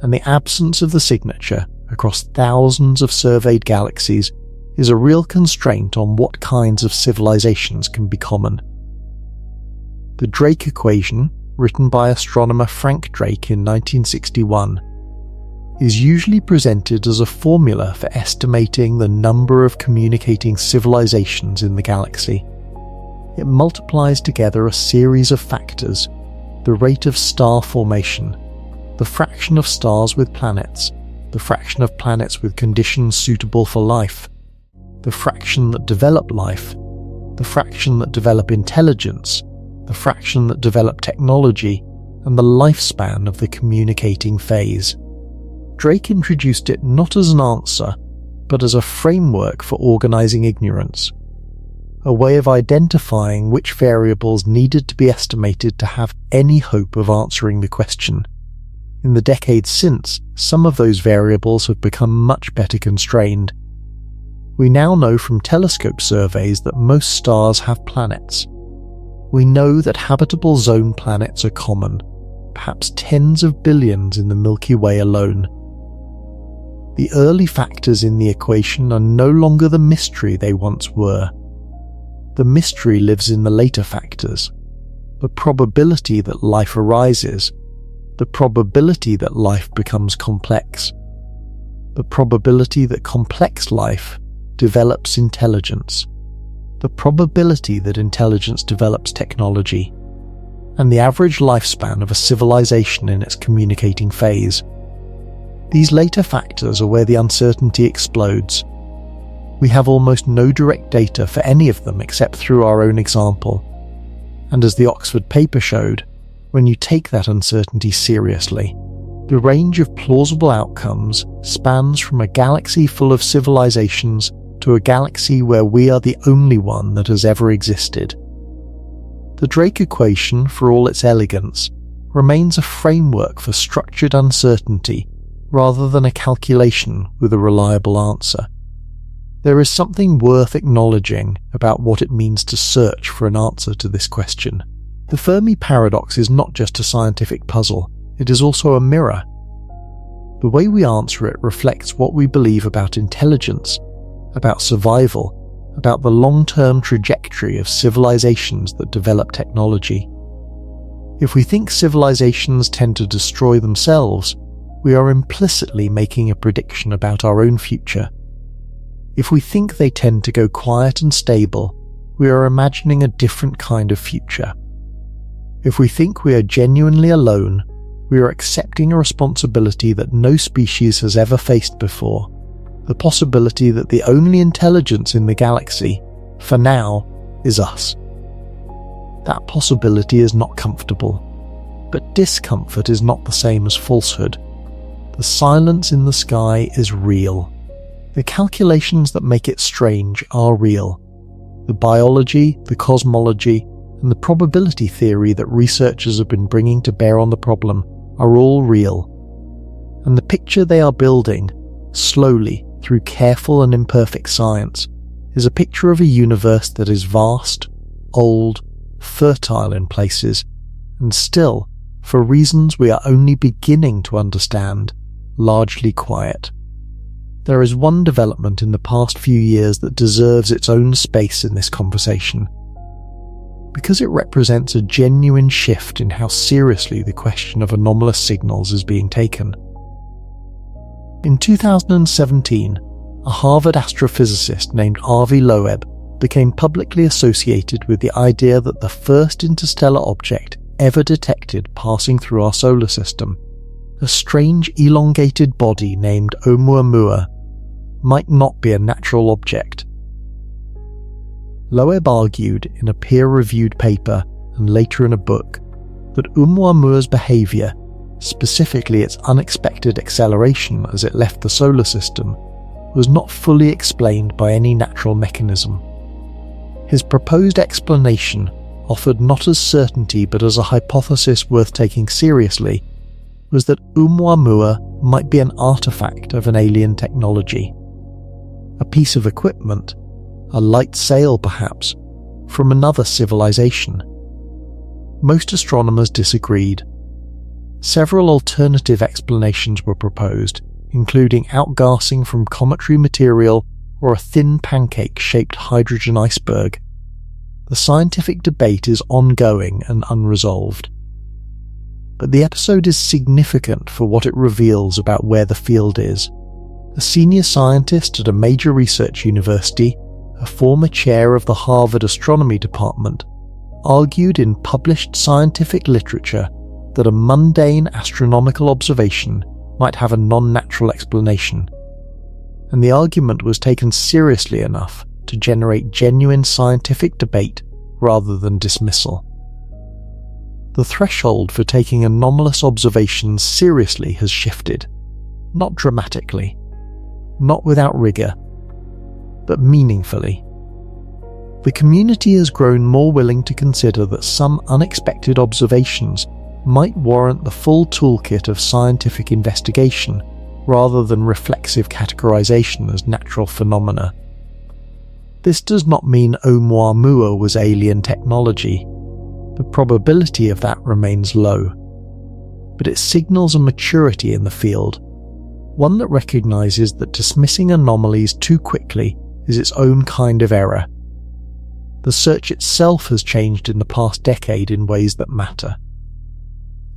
and the absence of the signature across thousands of surveyed galaxies is a real constraint on what kinds of civilizations can be common. The Drake equation, written by astronomer Frank Drake in 1961, is usually presented as a formula for estimating the number of communicating civilizations in the galaxy. It multiplies together a series of factors: the rate of star formation, the fraction of stars with planets, the fraction of planets with conditions suitable for life, the fraction that develop life, the fraction that develop intelligence, the fraction that develop technology, and the lifespan of the communicating phase. Drake introduced it not as an answer, but as a framework for organizing ignorance, a way of identifying which variables needed to be estimated to have any hope of answering the question. In the decades since, some of those variables have become much better constrained. We now know from telescope surveys that most stars have planets. We know that habitable zone planets are common, perhaps tens of billions in the Milky Way alone. The early factors in the equation are no longer the mystery they once were. The mystery lives in the later factors: the probability that life arises, the probability that life becomes complex, the probability that complex life develops intelligence, the probability that intelligence develops technology, and the average lifespan of a civilization in its communicating phase. These later factors are where the uncertainty explodes. We have almost no direct data for any of them except through our own example. And as the Oxford paper showed, when you take that uncertainty seriously, the range of plausible outcomes spans from a galaxy full of civilizations to a galaxy where we are the only one that has ever existed. The Drake equation, for all its elegance, remains a framework for structured uncertainty rather than a calculation with a reliable answer. There is something worth acknowledging about what it means to search for an answer to this question. The Fermi Paradox is not just a scientific puzzle, it is also a mirror. The way we answer it reflects what we believe about intelligence, about survival, about the long-term trajectory of civilizations that develop technology. If we think civilizations tend to destroy themselves, we are implicitly making a prediction about our own future. If we think they tend to go quiet and stable, we are imagining a different kind of future. If we think we are genuinely alone, we are accepting a responsibility that no species has ever faced before, the possibility that the only intelligence in the galaxy, for now, is us. That possibility is not comfortable, but discomfort is not the same as falsehood. The silence in the sky is real. The calculations that make it strange are real. The biology, the cosmology, and the probability theory that researchers have been bringing to bear on the problem are all real. And the picture they are building, slowly, through careful and imperfect science, is a picture of a universe that is vast, old, fertile in places, and still, for reasons we are only beginning to understand, largely quiet. There is one development in the past few years that deserves its own space in this conversation, because it represents a genuine shift in how seriously the question of anomalous signals is being taken. In 2017, a Harvard astrophysicist named Avi Loeb became publicly associated with the idea that the first interstellar object ever detected passing through our solar system, a strange elongated body named Oumuamua, might not be a natural object. Loeb argued in a peer-reviewed paper and later in a book that Oumuamua's behaviour, specifically its unexpected acceleration as it left the solar system, was not fully explained by any natural mechanism. His proposed explanation, offered not as certainty but as a hypothesis worth taking seriously, was that Oumuamua might be an artifact of an alien technology. A piece of equipment, a light sail perhaps, from another civilization. Most astronomers disagreed. Several alternative explanations were proposed, including outgassing from cometary material or a thin pancake-shaped hydrogen iceberg. The scientific debate is ongoing and unresolved. But the episode is significant for what it reveals about where the field is. A senior scientist at a major research university, a former chair of the Harvard Astronomy Department, argued in published scientific literature that a mundane astronomical observation might have a non-natural explanation, and the argument was taken seriously enough to generate genuine scientific debate rather than dismissal. The threshold for taking anomalous observations seriously has shifted, not dramatically, not without rigour, but meaningfully. The community has grown more willing to consider that some unexpected observations might warrant the full toolkit of scientific investigation rather than reflexive categorization as natural phenomena. This does not mean Oumuamua was alien technology. The probability of that remains low. But it signals a maturity in the field, one that recognizes that dismissing anomalies too quickly is its own kind of error. The search itself has changed in the past decade in ways that matter.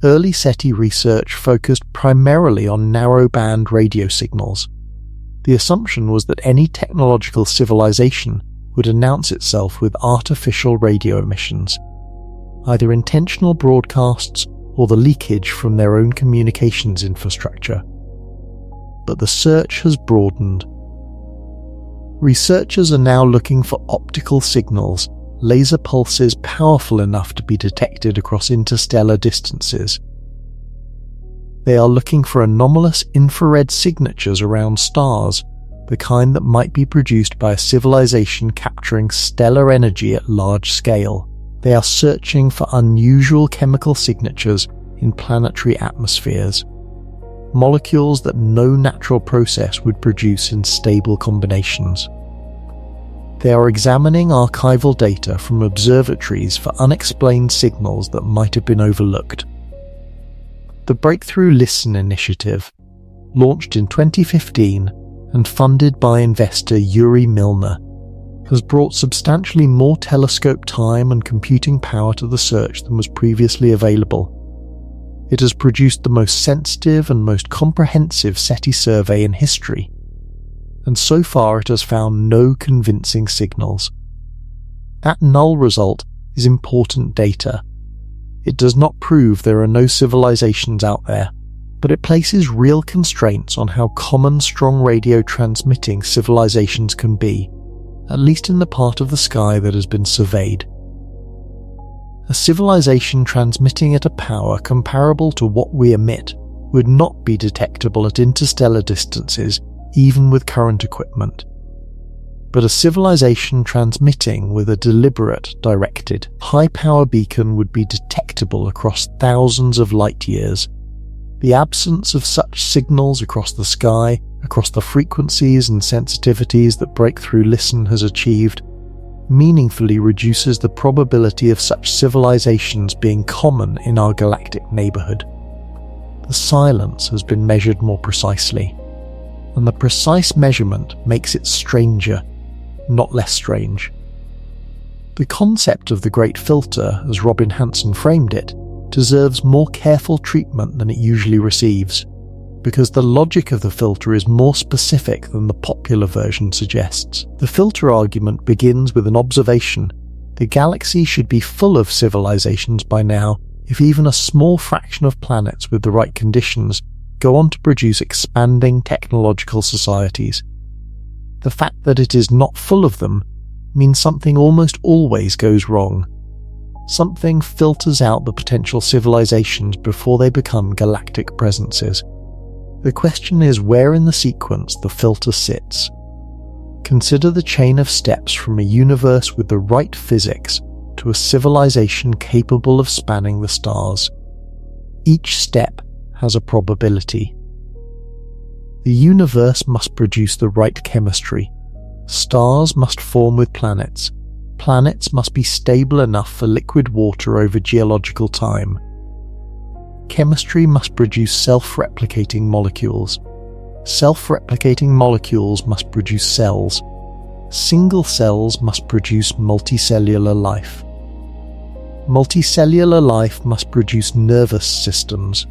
Early SETI research focused primarily on narrow-band radio signals. The assumption was that any technological civilization would announce itself with artificial radio emissions, either intentional broadcasts or the leakage from their own communications infrastructure. But the search has broadened. Researchers are now looking for optical signals, laser pulses powerful enough to be detected across interstellar distances. They are looking for anomalous infrared signatures around stars, the kind that might be produced by a civilization capturing stellar energy at large scale. They are searching for unusual chemical signatures in planetary atmospheres, molecules that no natural process would produce in stable combinations. They are examining archival data from observatories for unexplained signals that might have been overlooked. The Breakthrough Listen initiative, launched in 2015 and funded by investor Yuri Milner, has brought substantially more telescope time and computing power to the search than was previously available. It has produced the most sensitive and most comprehensive SETI survey in history, and so far it has found no convincing signals. That null result is important data. It does not prove there are no civilizations out there, but it places real constraints on how common strong radio transmitting civilizations can be, at least in the part of the sky that has been surveyed. A civilization transmitting at a power comparable to what we emit would not be detectable at interstellar distances even with current equipment. But a civilization transmitting with a deliberate, directed, high-power beacon would be detectable across thousands of light years. The absence of such signals across the sky, across the frequencies and sensitivities that Breakthrough Listen has achieved, meaningfully reduces the probability of such civilizations being common in our galactic neighborhood. The silence has been measured more precisely, and the precise measurement makes it stranger, not less strange. The concept of the Great Filter, as Robin Hanson framed it, deserves more careful treatment than it usually receives, because the logic of the filter is more specific than the popular version suggests. The filter argument begins with an observation: the galaxy should be full of civilizations by now if even a small fraction of planets with the right conditions go on to produce expanding technological societies, the fact that it is not full of them means something almost always goes wrong. Something filters out the potential civilizations before they become galactic presences. The question is where in the sequence the filter sits. Consider the chain of steps from a universe with the right physics to a civilization capable of spanning the stars. Each step has a probability. The universe must produce the right chemistry. Stars must form with planets. Planets must be stable enough for liquid water over geological time. Chemistry must produce self-replicating molecules. Self-replicating molecules must produce cells. Single cells must produce multicellular life. Multicellular life must produce nervous systems.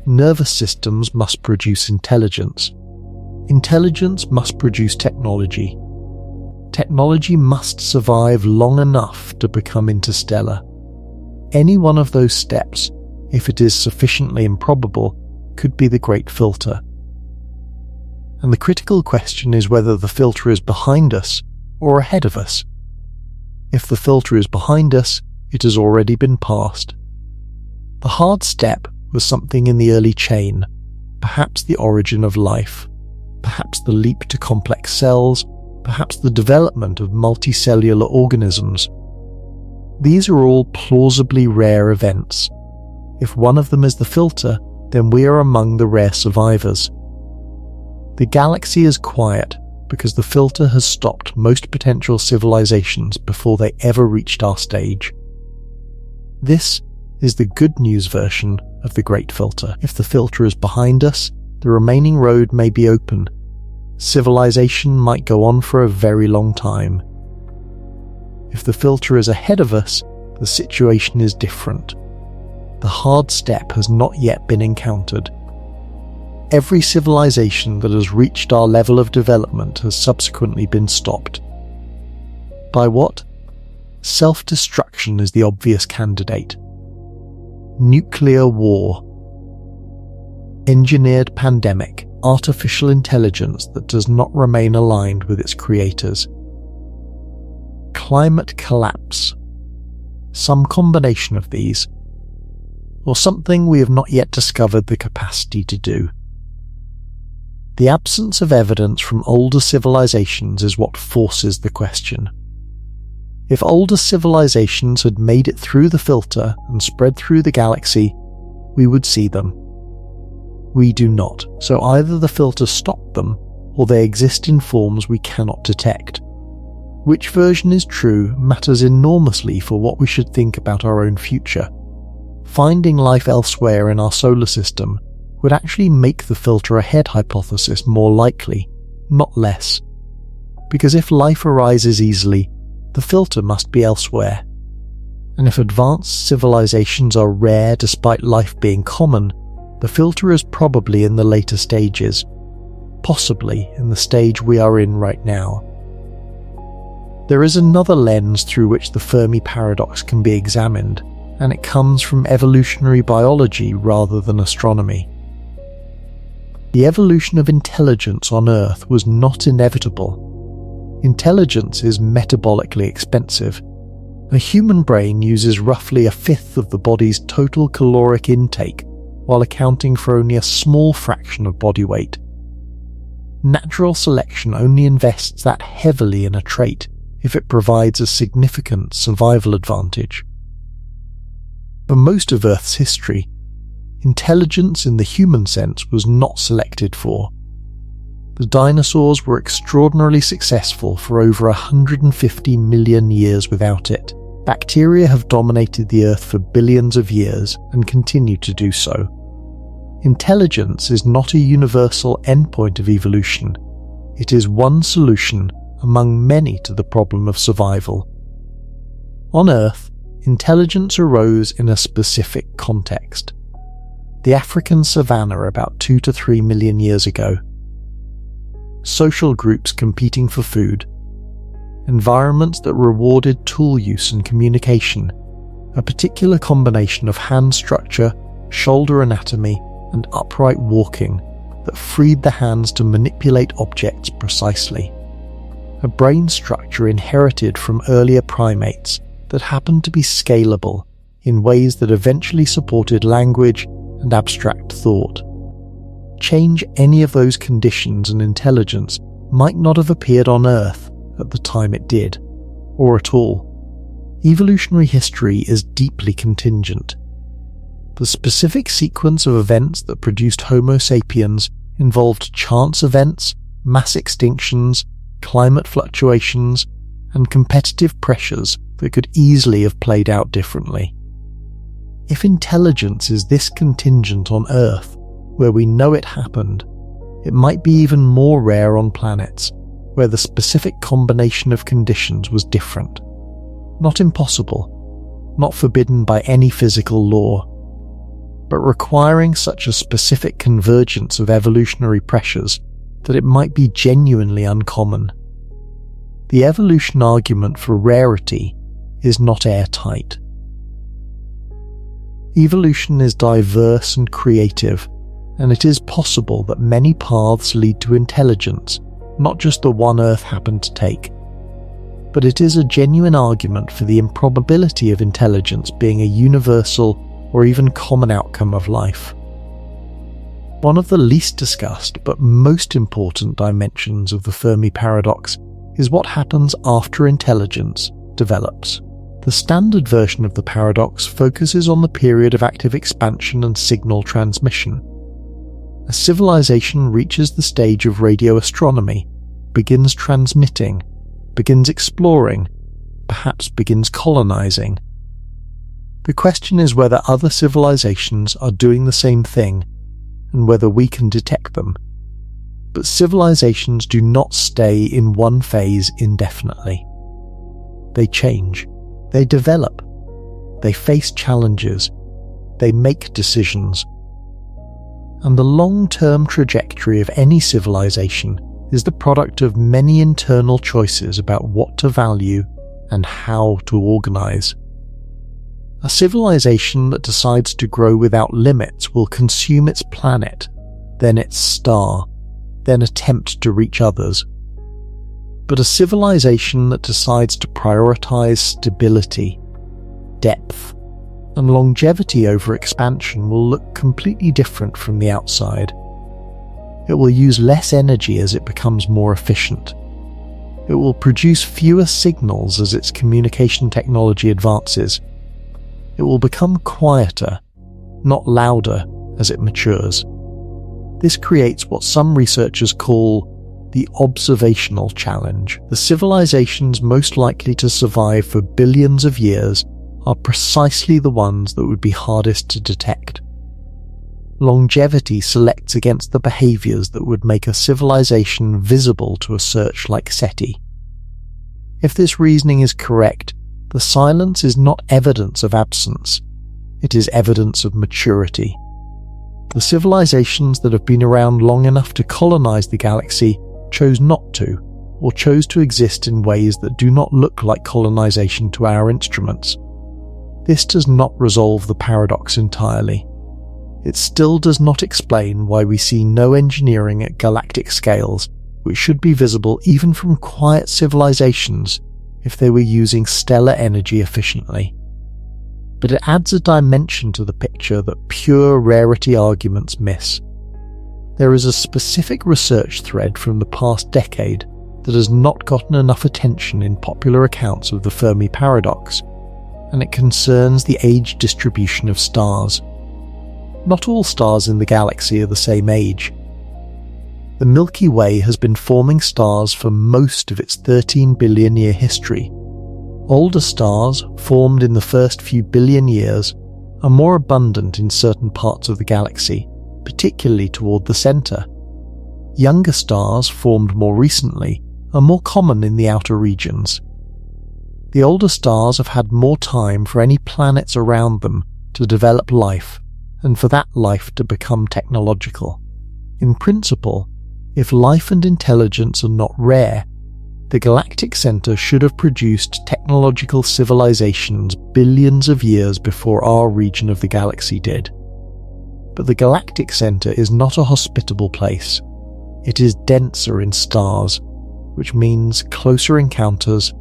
Nervous systems must produce intelligence. Intelligence must produce technology. Technology must survive long enough to become interstellar. Any one of those steps, if it is sufficiently improbable, could be the great filter. And the critical question is whether the filter is behind us or ahead of us. If the filter is behind us, it has already been passed. The hard step was something in the early chain, perhaps the origin of life, perhaps the leap to complex cells, perhaps the development of multicellular organisms. These are all plausibly rare events. If one of them is the filter, then we are among the rare survivors. The galaxy is quiet because the filter has stopped most potential civilizations before they ever reached our stage. This is the good news version of the Great Filter. If the filter is behind us, the remaining road may be open. Civilization might go on for a very long time. If the filter is ahead of us, the situation is different. The hard step has not yet been encountered. Every civilization that has reached our level of development has subsequently been stopped. By what? Self-destruction is the obvious candidate. Nuclear war. Engineered pandemic. Artificial intelligence that does not remain aligned with its creators. Climate collapse. Some combination of these. Or something we have not yet discovered the capacity to do. The absence of evidence from older civilizations is what forces the question. If older civilizations had made it through the filter and spread through the galaxy, we would see them. We do not, so either the filter stopped them, or they exist in forms we cannot detect. Which version is true matters enormously for what we should think about our own future. Finding life elsewhere in our solar system would actually make the filter ahead hypothesis more likely, not less. Because if life arises easily, the filter must be elsewhere. And if advanced civilizations are rare despite life being common, the filter is probably in the later stages, possibly in the stage we are in right now. There is another lens through which the Fermi Paradox can be examined, and it comes from evolutionary biology rather than astronomy. The evolution of intelligence on Earth was not inevitable. Intelligence is metabolically expensive. A human brain uses roughly a fifth of the body's total caloric intake, while accounting for only a small fraction of body weight. Natural selection only invests that heavily in a trait if it provides a significant survival advantage. For most of Earth's history, intelligence in the human sense was not selected for. The dinosaurs were extraordinarily successful for over 150 million years without it. Bacteria have dominated the Earth for billions of years and continue to do so. Intelligence is not a universal endpoint of evolution. It is one solution among many to the problem of survival. On Earth, intelligence arose in a specific context. The African savanna about 2 to 3 million years ago. Social groups competing for food. Environments that rewarded tool use and communication. a particular combination of hand structure, shoulder anatomy, and upright walking that freed the hands to manipulate objects precisely. A brain structure inherited from earlier primates that happened to be scalable in ways that eventually supported language and abstract thought. Change any of those conditions and intelligence might not have appeared on Earth at the time it did, or at all. Evolutionary history is deeply contingent. The specific sequence of events that produced Homo sapiens involved chance events, mass extinctions, climate fluctuations, and competitive pressures that could easily have played out differently. If intelligence is this contingent on Earth, where we know it happened, it might be even more rare on planets, where the specific combination of conditions was different. Not impossible, not forbidden by any physical law, but requiring such a specific convergence of evolutionary pressures that it might be genuinely uncommon. The evolution argument for rarity is not airtight. Evolution is diverse and creative, and it is possible that many paths lead to intelligence, not just the one Earth happened to take. But it is a genuine argument for the improbability of intelligence being a universal or even common outcome of life. One of the least discussed but most important dimensions of the Fermi Paradox is what happens after intelligence develops. The standard version of the paradox focuses on the period of active expansion and signal transmission. A civilization reaches the stage of radio astronomy, begins transmitting, begins exploring, perhaps begins colonizing. The question is whether other civilizations are doing the same thing, and whether we can detect them. But civilizations do not stay in one phase indefinitely. They change, they develop, they face challenges, they make decisions. And the long-term trajectory of any civilization is the product of many internal choices about what to value and how to organize. A civilization that decides to grow without limits will consume its planet, then its star, then attempt to reach others. But a civilization that decides to prioritize stability, depth, and longevity over expansion will look completely different from the outside. It will use less energy as it becomes more efficient. It will produce fewer signals as its communication technology advances. It will become quieter, not louder, as it matures. This creates what some researchers call the observational challenge. The civilizations most likely to survive for billions of years are precisely the ones that would be hardest to detect. Longevity selects against the behaviors that would make a civilization visible to a search like SETI. If this reasoning is correct, the silence is not evidence of absence, it is evidence of maturity. The civilizations that have been around long enough to colonize the galaxy chose not to, or chose to exist in ways that do not look like colonization to our instruments. This does not resolve the paradox entirely. It still does not explain why we see no engineering at galactic scales, which should be visible even from quiet civilizations if they were using stellar energy efficiently. But it adds a dimension to the picture that pure rarity arguments miss. There is a specific research thread from the past decade that has not gotten enough attention in popular accounts of the Fermi Paradox, and it concerns the age distribution of stars. Not all stars in the galaxy are the same age. The Milky Way has been forming stars for most of its 13 billion year history. Older stars, formed in the first few billion years, are more abundant in certain parts of the galaxy, particularly toward the center. Younger stars, formed more recently, are more common in the outer regions. The older stars have had more time for any planets around them to develop life, and for that life to become technological. In principle, if life and intelligence are not rare, The galactic center should have produced technological civilizations billions of years before our region of the galaxy did. But the galactic center is not a hospitable place. It is denser in stars, which means closer encounters,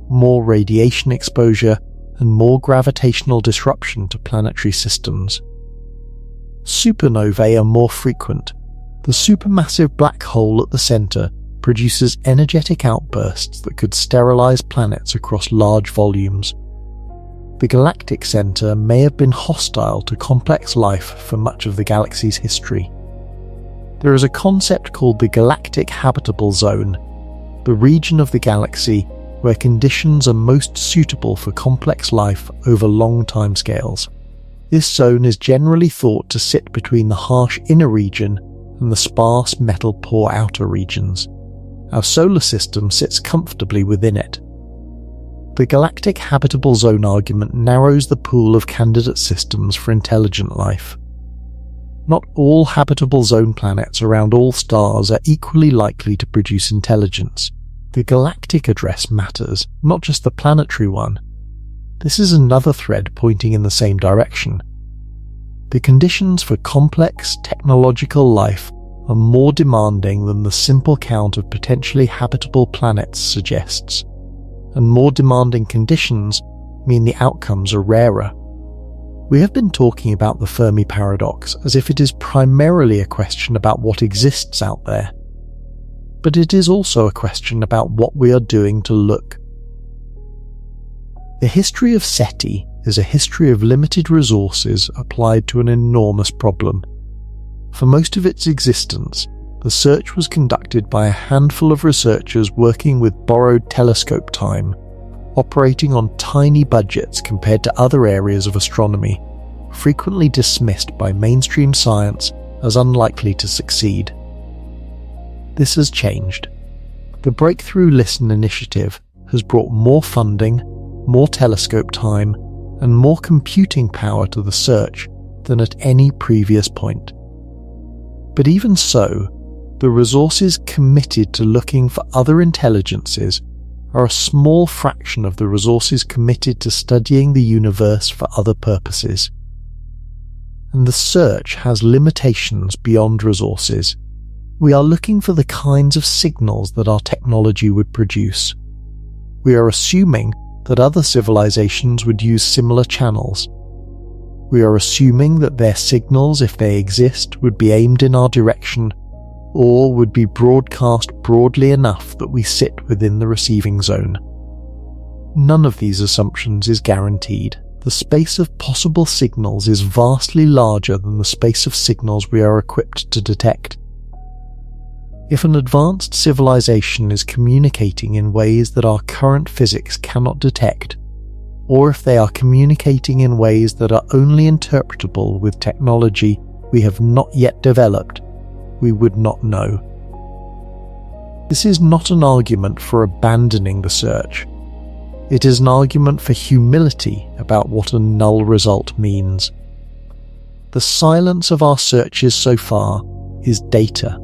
more radiation exposure, and more gravitational disruption to planetary systems. Supernovae are more frequent. The supermassive black hole at the center produces energetic outbursts that could sterilize planets across large volumes. The galactic center may have been hostile to complex life for much of the galaxy's history. There is a concept called the galactic habitable zone, the region of the galaxy where conditions are most suitable for complex life over long timescales. This zone is generally thought to sit between the harsh inner region and the sparse metal-poor outer regions. Our solar system sits comfortably within it. The galactic habitable zone argument narrows the pool of candidate systems for intelligent life. Not all habitable zone planets around all stars are equally likely to produce intelligence. The galactic address matters, not just the planetary one. This is another thread pointing in the same direction. The conditions for complex technological life are more demanding than the simple count of potentially habitable planets suggests, and more demanding conditions mean the outcomes are rarer. We have been talking about the Fermi Paradox as if it is primarily a question about what exists out there, but it is also a question about what we are doing to look. The history of SETI is a history of limited resources applied to an enormous problem. For most of its existence, the search was conducted by a handful of researchers working with borrowed telescope time, operating on tiny budgets compared to other areas of astronomy, frequently dismissed by mainstream science as unlikely to succeed. This has changed. The Breakthrough Listen initiative has brought more funding, more telescope time, and more computing power to the search than at any previous point. But even so, the resources committed to looking for other intelligences are a small fraction of the resources committed to studying the universe for other purposes. And the search has limitations beyond resources. We are looking for the kinds of signals that our technology would produce. We are assuming that other civilizations would use similar channels. We are assuming that their signals, if they exist, would be aimed in our direction, or would be broadcast broadly enough that we sit within the receiving zone. None of these assumptions is guaranteed. The space of possible signals is vastly larger than the space of signals we are equipped to detect. If an advanced civilization is communicating in ways that our current physics cannot detect, or if they are communicating in ways that are only interpretable with technology we have not yet developed, we would not know. This is not an argument for abandoning the search. It is an argument for humility about what a null result means. The silence of our searches so far is data.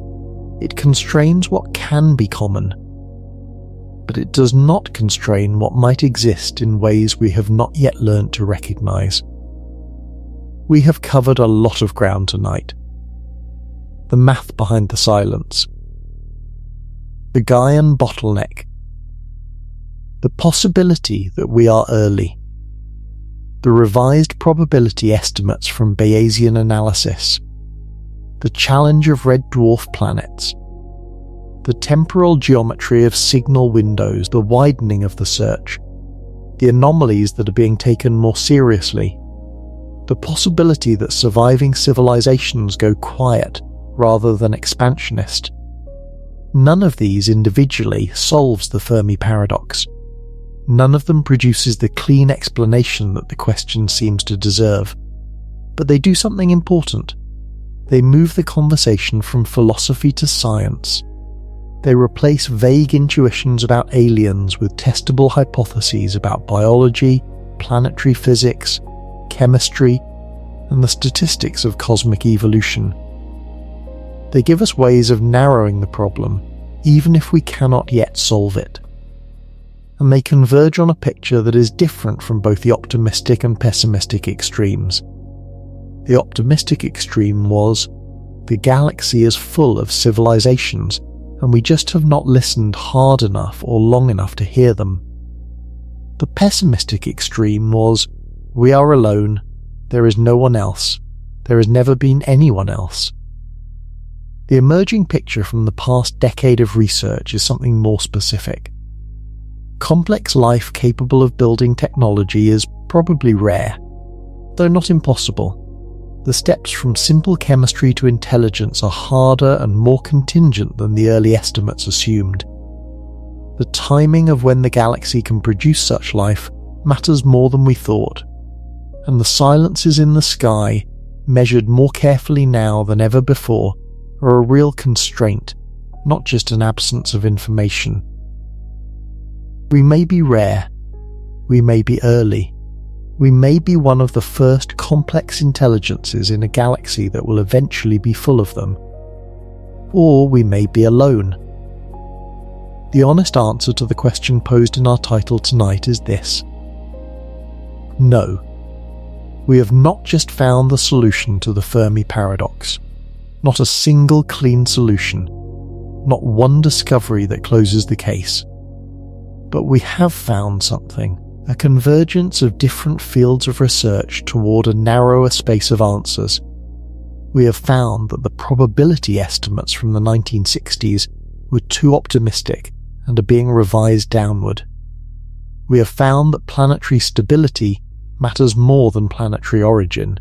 It constrains what can be common, but it does not constrain what might exist in ways we have not yet learned to recognize. We have covered a lot of ground tonight. The math behind the silence, the Gaian bottleneck, the possibility that we are early, the revised probability estimates from Bayesian analysis, the challenge of red dwarf planets, the temporal geometry of signal windows, the widening of the search, the anomalies that are being taken more seriously, the possibility that surviving civilizations go quiet rather than expansionist. None of these individually solves the Fermi Paradox. None of them produces the clean explanation that the question seems to deserve. But they do something important. They move the conversation from philosophy to science. They replace vague intuitions about aliens with testable hypotheses about biology, planetary physics, chemistry, and the statistics of cosmic evolution. They give us ways of narrowing the problem, even if we cannot yet solve it. And they converge on a picture that is different from both the optimistic and pessimistic extremes. The optimistic extreme was, the galaxy is full of civilizations, and we just have not listened hard enough or long enough to hear them. The pessimistic extreme was, we are alone, there is no one else, there has never been anyone else. The emerging picture from the past decade of research is something more specific. Complex life capable of building technology is probably rare, though not impossible. The steps from simple chemistry to intelligence are harder and more contingent than the early estimates assumed. The timing of when the galaxy can produce such life matters more than we thought, and the silences in the sky, measured more carefully now than ever before, are a real constraint, not just an absence of information. We may be rare, we may be early, we may be one of the first complex intelligences in a galaxy that will eventually be full of them, or we may be alone. The honest answer to the question posed in our title tonight is this: no. We have not just found the solution to the Fermi Paradox, not a single clean solution, not one discovery that closes the case. But we have found something, a convergence of different fields of research toward a narrower space of answers. We have found that the probability estimates from the 1960s were too optimistic and are being revised downward. We have found that planetary stability matters more than planetary origin.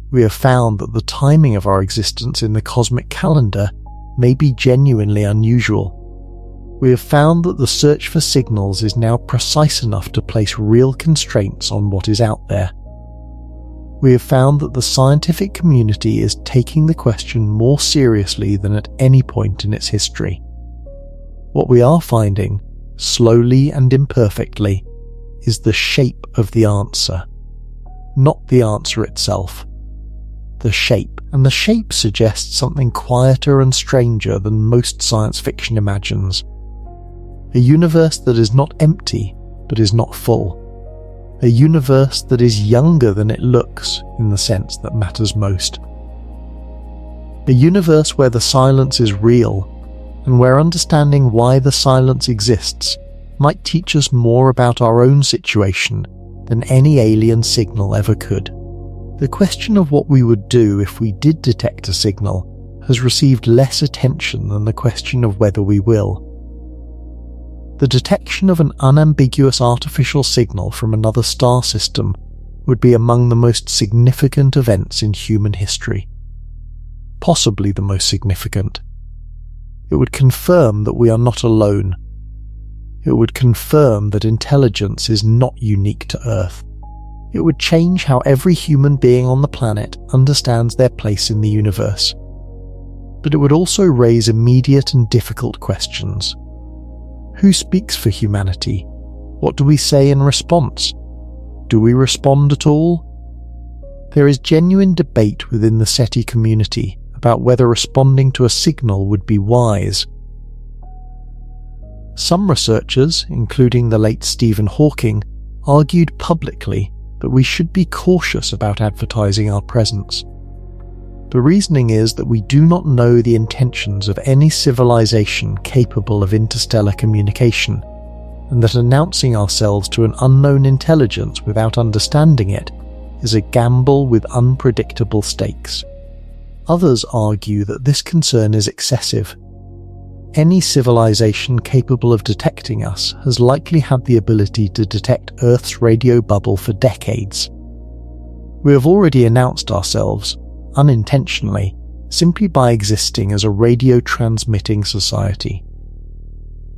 We have found that the timing of our existence in the cosmic calendar may be genuinely unusual. We have found that the search for signals is now precise enough to place real constraints on what is out there. We have found that the scientific community is taking the question more seriously than at any point in its history. What we are finding, slowly and imperfectly, is the shape of the answer, not the answer itself. The shape, and the shape suggests something quieter and stranger than most science fiction imagines. A universe that is not empty, but is not full. A universe that is younger than it looks in the sense that matters most. A universe where the silence is real, and where understanding why the silence exists might teach us more about our own situation than any alien signal ever could. The question of what we would do if we did detect a signal has received less attention than the question of whether we will. The detection of an unambiguous artificial signal from another star system would be among the most significant events in human history. Possibly the most significant. It would confirm that we are not alone. It would confirm that intelligence is not unique to Earth. It would change how every human being on the planet understands their place in the universe. But it would also raise immediate and difficult questions. Who speaks for humanity? What do we say in response? Do we respond at all? There is genuine debate within the SETI community about whether responding to a signal would be wise. Some researchers, including the late Stephen Hawking, argued publicly that we should be cautious about advertising our presence. The reasoning is that we do not know the intentions of any civilization capable of interstellar communication, and that announcing ourselves to an unknown intelligence without understanding it is a gamble with unpredictable stakes. Others argue that this concern is excessive. Any civilization capable of detecting us has likely had the ability to detect Earth's radio bubble for decades. We have already announced ourselves, unintentionally, simply by existing as a radio-transmitting society.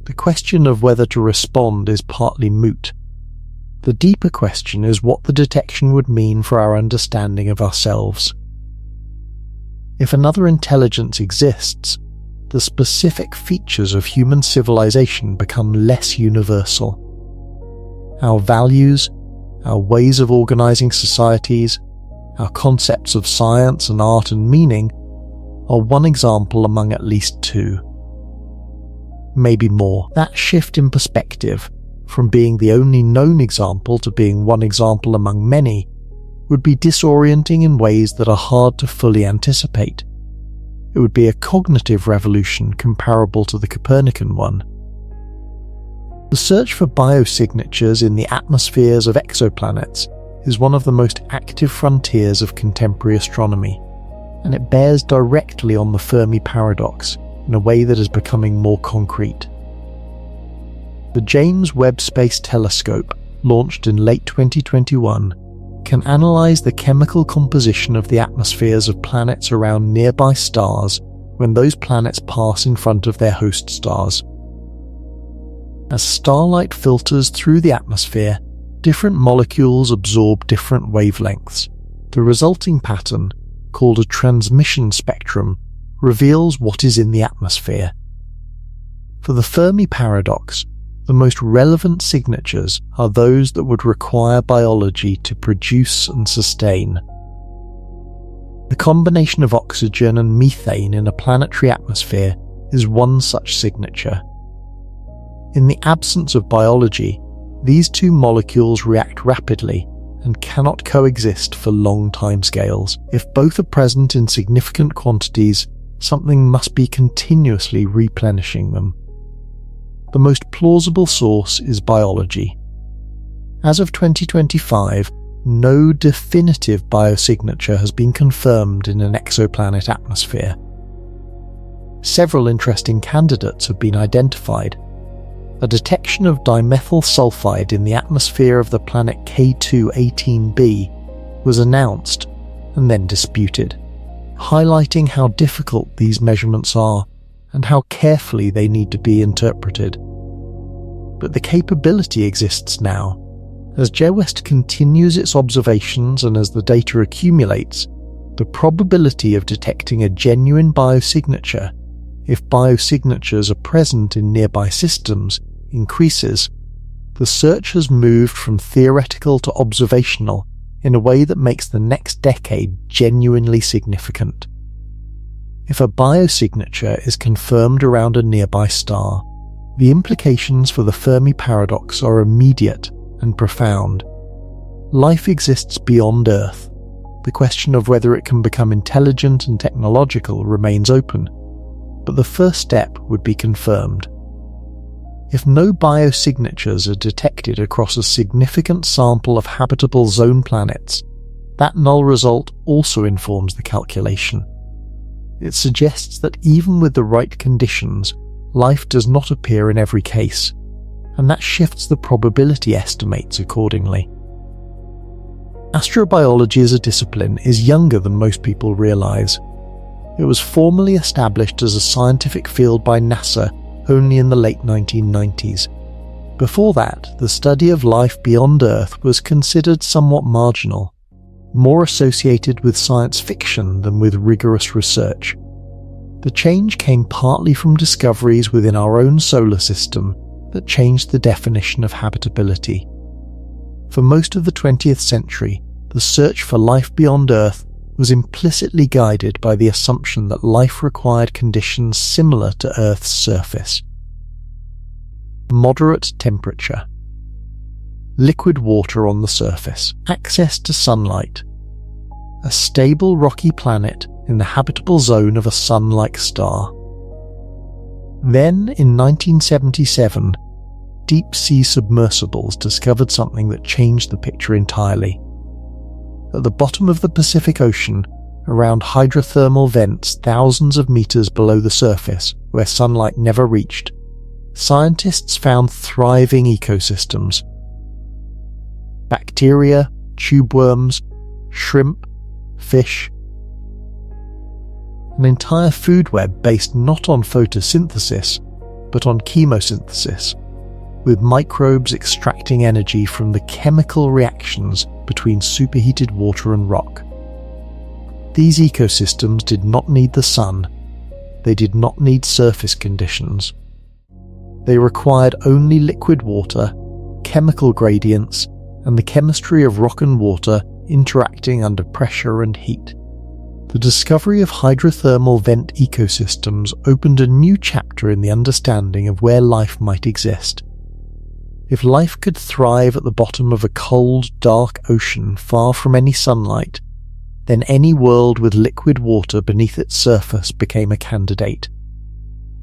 The question of whether to respond is partly moot. The deeper question is what the detection would mean for our understanding of ourselves. If another intelligence exists, the specific features of human civilization become less universal. Our values, our ways of organizing societies, our concepts of science and art and meaning are one example among at least two. maybe more. That shift in perspective, from being the only known example to being one example among many, would be disorienting in ways that are hard to fully anticipate. It would be a cognitive revolution comparable to the Copernican one. The search for biosignatures in the atmospheres of exoplanets is one of the most active frontiers of contemporary astronomy, and it bears directly on the Fermi Paradox in a way that is becoming more concrete. The James Webb Space Telescope, launched in late 2021, can analyze the chemical composition of the atmospheres of planets around nearby stars when those planets pass in front of their host stars. As starlight filters through the atmosphere, different molecules absorb different wavelengths. The resulting pattern, called a transmission spectrum, reveals what is in the atmosphere. For the Fermi Paradox, the most relevant signatures are those that would require biology to produce and sustain. The combination of oxygen and methane in a planetary atmosphere is one such signature. In the absence of biology, these two molecules react rapidly and cannot coexist for long timescales. If both are present in significant quantities, something must be continuously replenishing them. The most plausible source is biology. As of 2025, no definitive biosignature has been confirmed in an exoplanet atmosphere. Several interesting candidates have been identified. A detection of dimethyl sulfide in the atmosphere of the planet K2-18b was announced and then disputed, highlighting how difficult these measurements are and how carefully they need to be interpreted. But the capability exists now. As JWEST continues its observations and as the data accumulates, the probability of detecting a genuine biosignature, if biosignatures are present in nearby systems, increases. The search has moved from theoretical to observational in a way that makes the next decade genuinely significant. If a biosignature is confirmed around a nearby star, the implications for the Fermi Paradox are immediate and profound. Life exists beyond Earth. The question of whether it can become intelligent and technological remains open, but the first step would be confirmed. If no biosignatures are detected across a significant sample of habitable zone planets, that null result also informs the calculation. It suggests that even with the right conditions, life does not appear in every case, and that shifts the probability estimates accordingly. Astrobiology as a discipline is younger than most people realize. It was formally established as a scientific field by NASA only in the late 1990s. Before that, the study of life beyond Earth was considered somewhat marginal, more associated with science fiction than with rigorous research. The change came partly from discoveries within our own solar system that changed the definition of habitability. For most of the 20th century, the search for life beyond Earth was implicitly guided by the assumption that life required conditions similar to Earth's surface. Moderate temperature, liquid water on the surface, access to sunlight, a stable rocky planet in the habitable zone of a sun-like star. Then, in 1977, deep-sea submersibles discovered something that changed the picture entirely. At the bottom of the Pacific Ocean, around hydrothermal vents thousands of meters below the surface, where sunlight never reached, scientists found thriving ecosystems. Bacteria, tube worms, shrimp, fish. An entire food web based not on photosynthesis, but on chemosynthesis, with microbes extracting energy from the chemical reactions between superheated water and rock. These ecosystems did not need the sun. They did not need surface conditions. They required only liquid water, chemical gradients, and the chemistry of rock and water interacting under pressure and heat. The discovery of hydrothermal vent ecosystems opened a new chapter in the understanding of where life might exist. If life could thrive at the bottom of a cold, dark ocean far from any sunlight, then any world with liquid water beneath its surface became a candidate.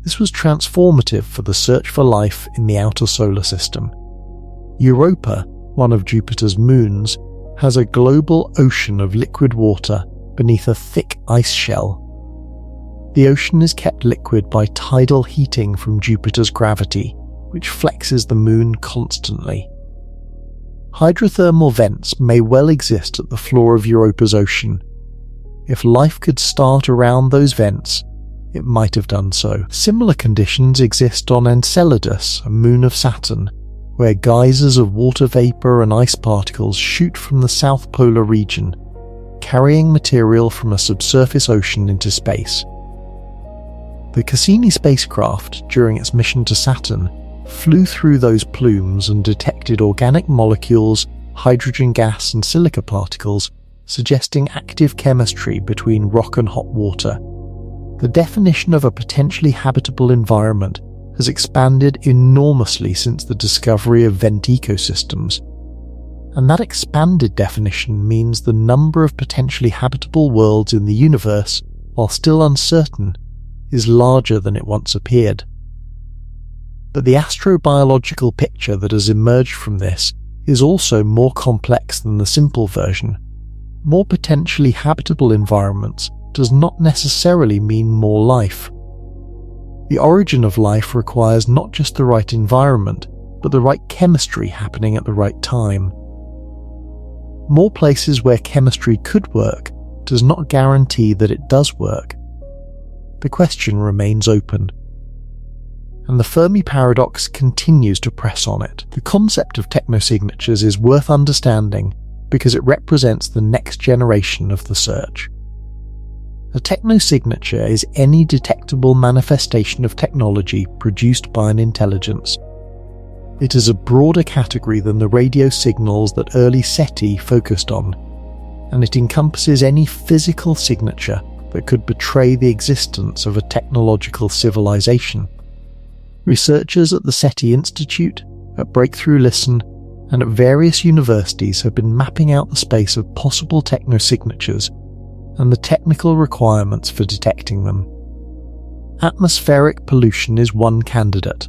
This was transformative for the search for life in the outer solar system. Europa, one of Jupiter's moons, has a global ocean of liquid water beneath a thick ice shell. The ocean is kept liquid by tidal heating from Jupiter's gravity, which flexes the moon constantly. Hydrothermal vents may well exist at the floor of Europa's ocean. If life could start around those vents, it might have done so. Similar conditions exist on Enceladus, a moon of Saturn, where geysers of water vapor and ice particles shoot from the south polar region, carrying material from a subsurface ocean into space. The Cassini spacecraft, during its mission to Saturn, flew through those plumes and detected organic molecules, hydrogen gas and silica particles, suggesting active chemistry between rock and hot water. The definition of a potentially habitable environment has expanded enormously since the discovery of vent ecosystems. And that expanded definition means the number of potentially habitable worlds in the universe, while still uncertain, is larger than it once appeared. But the astrobiological picture that has emerged from this is also more complex than the simple version. More potentially habitable environments does not necessarily mean more life. The origin of life requires not just the right environment, but the right chemistry happening at the right time. More places where chemistry could work does not guarantee that it does work. The question remains open. And the Fermi Paradox continues to press on it. The concept of technosignatures is worth understanding because it represents the next generation of the search. A technosignature is any detectable manifestation of technology produced by an intelligence. It is a broader category than the radio signals that early SETI focused on, and it encompasses any physical signature that could betray the existence of a technological civilization. Researchers at the SETI Institute, at Breakthrough Listen, and at various universities have been mapping out the space of possible technosignatures and the technical requirements for detecting them. Atmospheric pollution is one candidate.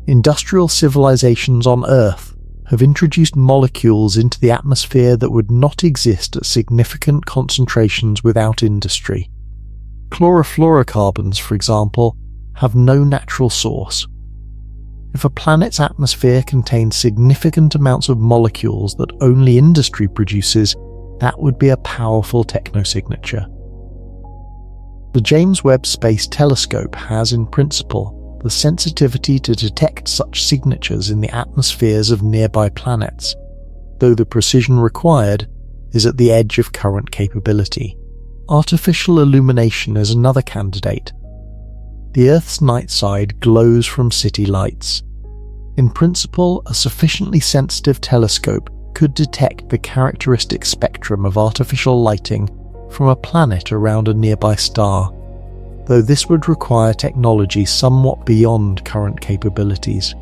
Industrial civilizations on Earth have introduced molecules into the atmosphere that would not exist at significant concentrations without industry. Chlorofluorocarbons, for example, have no natural source. If a planet's atmosphere contains significant amounts of molecules that only industry produces, that would be a powerful technosignature. The James Webb Space Telescope has, in principle, the sensitivity to detect such signatures in the atmospheres of nearby planets, though the precision required is at the edge of current capability. Artificial illumination is another candidate. The Earth's night side glows from city lights. In principle, a sufficiently sensitive telescope could detect the characteristic spectrum of artificial lighting from a planet around a nearby star, though this would require technology somewhat beyond current capabilities.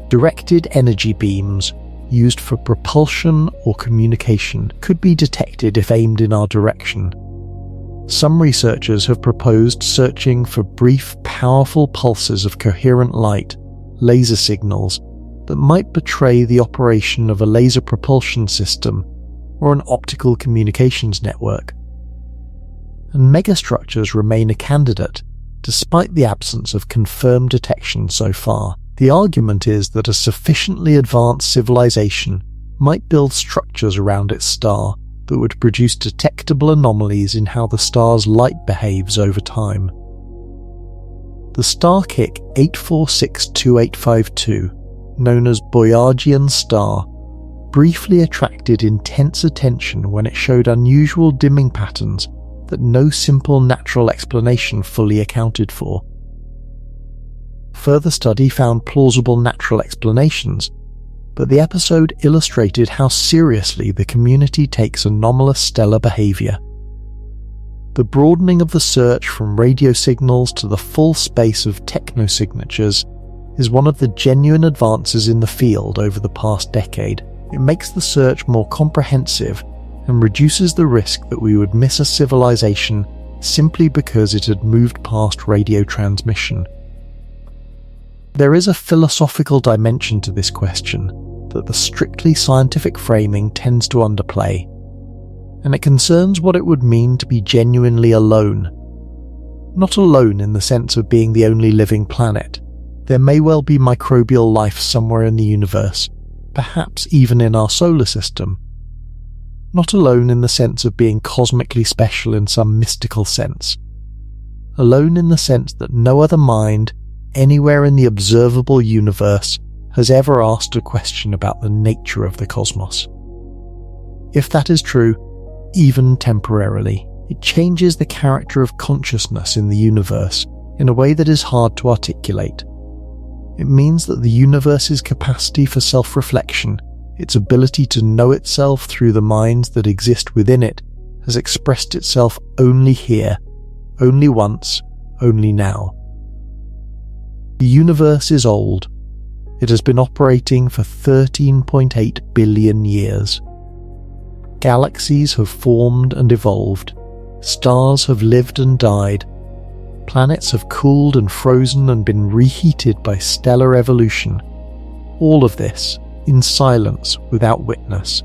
Directed energy beams used for propulsion or communication could be detected if aimed in our direction. Some researchers have proposed searching for brief, powerful pulses of coherent light, laser signals, that might betray the operation of a laser propulsion system or an optical communications network. And megastructures remain a candidate, despite the absence of confirmed detection so far. The argument is that a sufficiently advanced civilization might build structures around its star that would produce detectable anomalies in how the star's light behaves over time. The star-kick 8462852, known as Boyajian star, briefly attracted intense attention when it showed unusual dimming patterns that no simple natural explanation fully accounted for. Further study found plausible natural explanations, but the episode illustrated how seriously the community takes anomalous stellar behavior. the broadening of the search from radio signals to the full space of technosignatures is one of the genuine advances in the field over the past decade. It makes the search more comprehensive and reduces the risk that we would miss a civilization simply because it had moved past radio transmission. There is a philosophical dimension to this question that the strictly scientific framing tends to underplay, and it concerns what it would mean to be genuinely alone. Not alone in the sense of being the only living planet. There may well be microbial life somewhere in the universe, perhaps even in our solar system. Not alone in the sense of being cosmically special in some mystical sense. Alone in the sense that no other mind, anywhere in the observable universe, has ever asked a question about the nature of the cosmos. If that is true, even temporarily, it changes the character of consciousness in the universe in a way that is hard to articulate. It means that the universe's capacity for self-reflection, its ability to know itself through the minds that exist within it, has expressed itself only here, only once, only now. The universe is old. It has been operating for 13.8 billion years. Galaxies have formed and evolved. Stars have lived and died. Planets have cooled and frozen and been reheated by stellar evolution. All of this in silence without witness.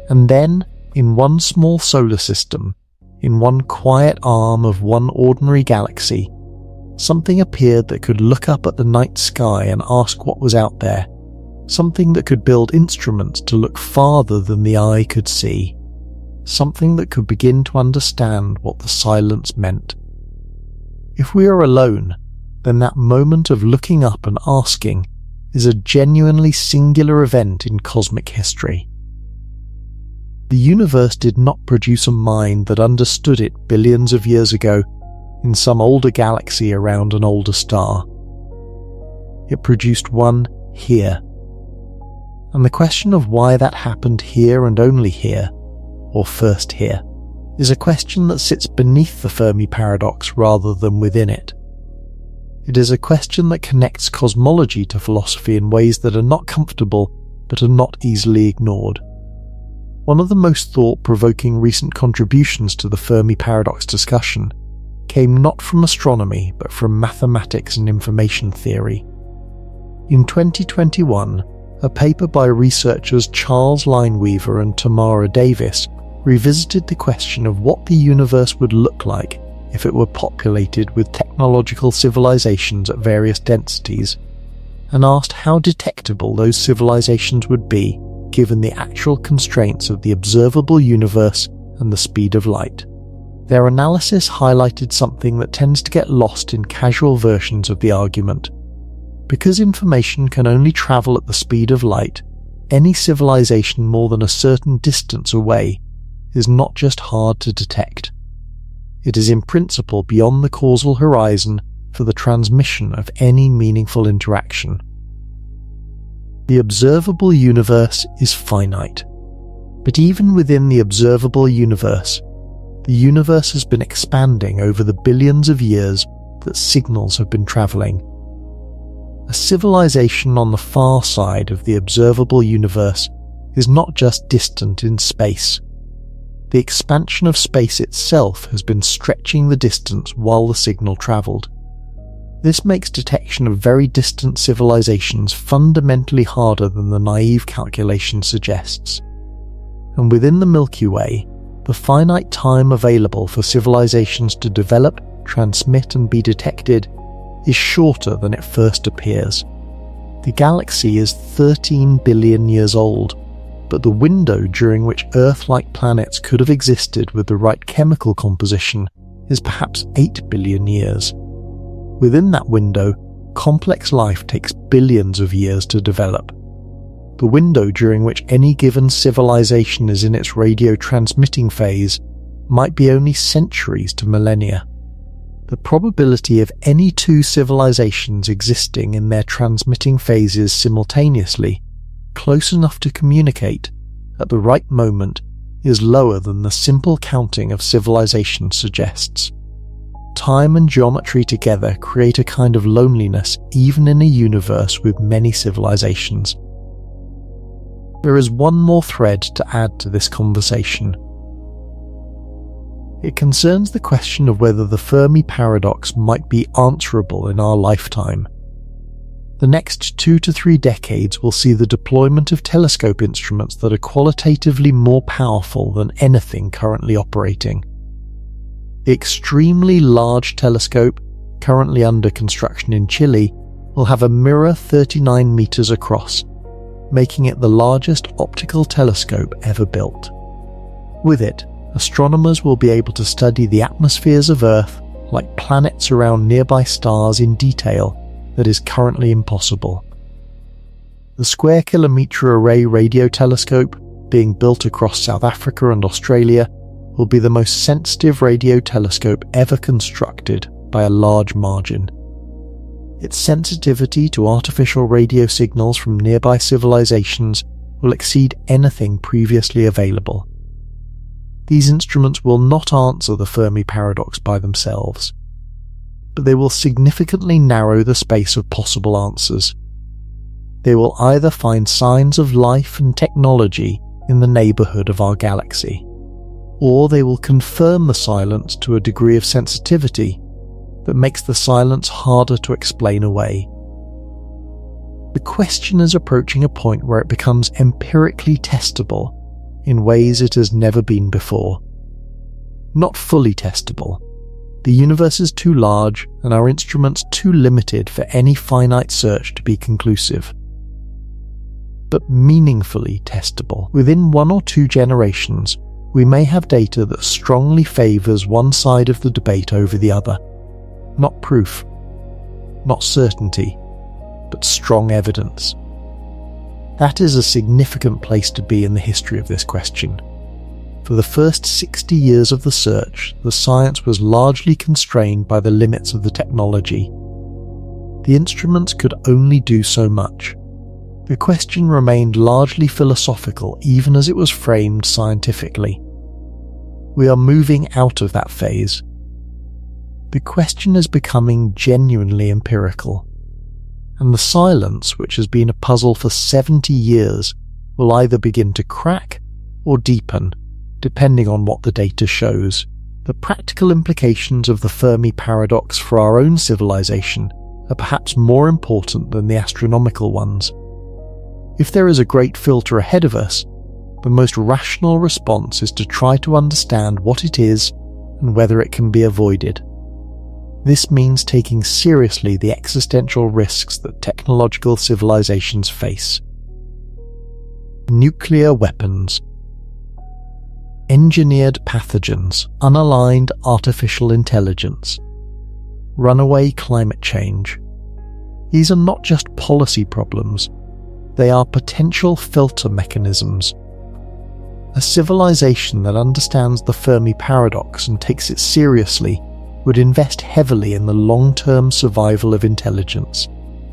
And then, in one small solar system, in one quiet arm of one ordinary galaxy, something appeared that could look up at the night sky and ask what was out there. Something that could build instruments to look farther than the eye could see. Something that could begin to understand what the silence meant. If we are alone, then that moment of looking up and asking is a genuinely singular event in cosmic history. The universe did not produce a mind that understood it billions of years ago in some older galaxy around an older star. It produced one here. And the question of why that happened here and only here, or first here, is a question that sits beneath the Fermi Paradox rather than within it. It is a question that connects cosmology to philosophy in ways that are not comfortable but are not easily ignored. One of the most thought-provoking recent contributions to the Fermi Paradox discussion came not from astronomy but from mathematics and information theory. In 2021, a paper by researchers Charles Lineweaver and Tamara Davis revisited the question of what the universe would look like if it were populated with technological civilizations at various densities, and asked how detectable those civilizations would be given the actual constraints of the observable universe and the speed of light. Their analysis highlighted something that tends to get lost in casual versions of the argument. Because information can only travel at the speed of light, any civilization more than a certain distance away is not just hard to detect. It is in principle beyond the causal horizon for the transmission of any meaningful interaction. The observable universe is finite. But even within the observable universe, the universe has been expanding over the billions of years that signals have been traveling. A civilization on the far side of the observable universe is not just distant in space. The expansion of space itself has been stretching the distance while the signal travelled. This makes detection of very distant civilizations fundamentally harder than the naive calculation suggests. And within the Milky Way, the finite time available for civilizations to develop, transmit and be detected is shorter than it first appears. The galaxy is 13 billion years old, but the window during which Earth-like planets could have existed with the right chemical composition is perhaps 8 billion years. Within that window, complex life takes billions of years to develop. The window during which any given civilization is in its radio transmitting phase might be only centuries to millennia. The probability of any two civilizations existing in their transmitting phases simultaneously, close enough to communicate, at the right moment, is lower than the simple counting of civilization suggests. Time and geometry together create a kind of loneliness even in a universe with many civilizations. There is one more thread to add to this conversation. It concerns the question of whether the Fermi Paradox might be answerable in our lifetime. The next 2 to 3 decades will see the deployment of telescope instruments that are qualitatively more powerful than anything currently operating. The extremely large telescope, currently under construction in Chile, will have a mirror 39 meters across, making it the largest optical telescope ever built. With it, astronomers will be able to study the atmospheres of Earth like planets around nearby stars in detail that is currently impossible. The Square Kilometre Array radio telescope, being built across South Africa and Australia, will be the most sensitive radio telescope ever constructed by a large margin. Its sensitivity to artificial radio signals from nearby civilizations will exceed anything previously available. These instruments will not answer the Fermi Paradox by themselves, but they will significantly narrow the space of possible answers. They will either find signs of life and technology in the neighborhood of our galaxy, or they will confirm the silence to a degree of sensitivity that makes the silence harder to explain away. The question is approaching a point where it becomes empirically testable in ways it has never been before. Not fully testable. The universe is too large and our instruments too limited for any finite search to be conclusive. But meaningfully testable. Within 1 or 2 generations, we may have data that strongly favours one side of the debate over the other. Not proof, not certainty, but strong evidence. That is a significant place to be in the history of this question. For the first 60 years of the search, the science was largely constrained by the limits of the technology. The instruments could only do so much. The question remained largely philosophical even as it was framed scientifically. We are moving out of that phase. The question is becoming genuinely empirical, and the silence, which has been a puzzle for 70 years, will either begin to crack or deepen, depending on what the data shows. The practical implications of the Fermi Paradox for our own civilization are perhaps more important than the astronomical ones. If there is a great filter ahead of us, the most rational response is to try to understand what it is and whether it can be avoided. This means taking seriously the existential risks that technological civilizations face. Nuclear weapons. Engineered pathogens, unaligned artificial intelligence, runaway climate change. These are not just policy problems, they are potential filter mechanisms. A civilization that understands the Fermi Paradox and takes it seriously would invest heavily in the long-term survival of intelligence,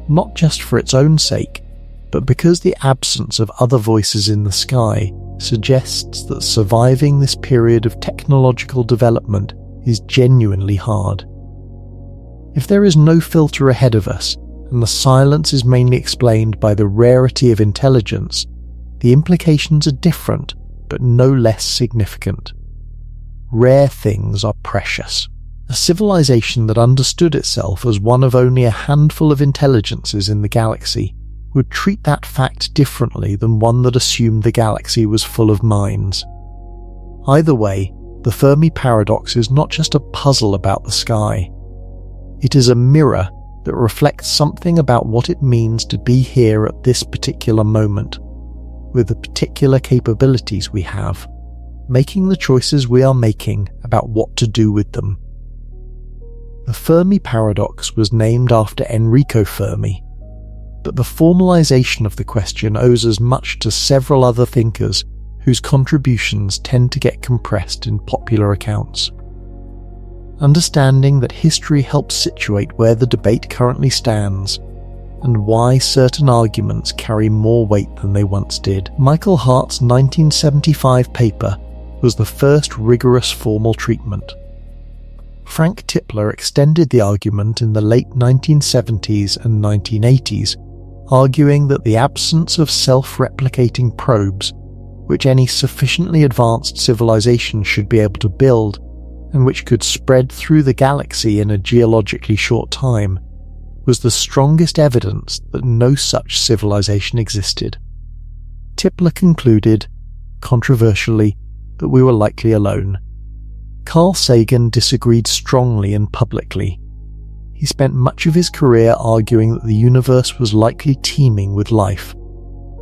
not just for its own sake, but because the absence of other voices in the sky suggests that surviving this period of technological development is genuinely hard. If there is no filter ahead of us, and the silence is mainly explained by the rarity of intelligence, the implications are different, but no less significant. Rare things are precious. A civilization that understood itself as one of only a handful of intelligences in the galaxy would treat that fact differently than one that assumed the galaxy was full of minds. Either way, the Fermi Paradox is not just a puzzle about the sky. It is a mirror that reflects something about what it means to be here at this particular moment, with the particular capabilities we have, making the choices we are making about what to do with them. The Fermi Paradox was named after Enrico Fermi, but the formalization of the question owes as much to several other thinkers whose contributions tend to get compressed in popular accounts. Understanding that history helps situate where the debate currently stands, and why certain arguments carry more weight than they once did. Michael Hart's 1975 paper was the first rigorous formal treatment. Frank Tipler extended the argument in the late 1970s and 1980s, arguing that the absence of self-replicating probes, which any sufficiently advanced civilization should be able to build, and which could spread through the galaxy in a geologically short time, was the strongest evidence that no such civilization existed. Tipler concluded, controversially, that we were likely alone. Carl Sagan disagreed strongly and publicly. He spent much of his career arguing that the universe was likely teeming with life,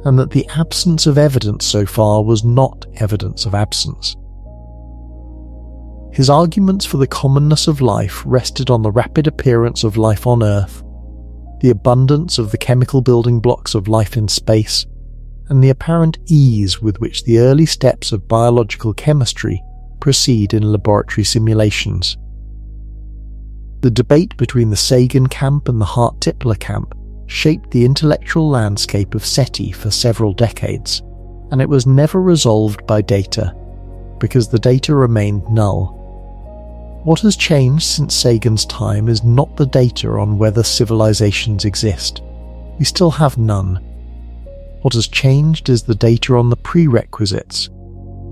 and that the absence of evidence so far was not evidence of absence. His arguments for the commonness of life rested on the rapid appearance of life on Earth, the abundance of the chemical building blocks of life in space, and the apparent ease with which the early steps of biological chemistry proceed in laboratory simulations. The debate between the Sagan camp and the Hart-Tipler camp shaped the intellectual landscape of SETI for several decades, and it was never resolved by data, because the data remained null. What has changed since Sagan's time is not the data on whether civilizations exist. We still have none. What has changed is the data on the prerequisites.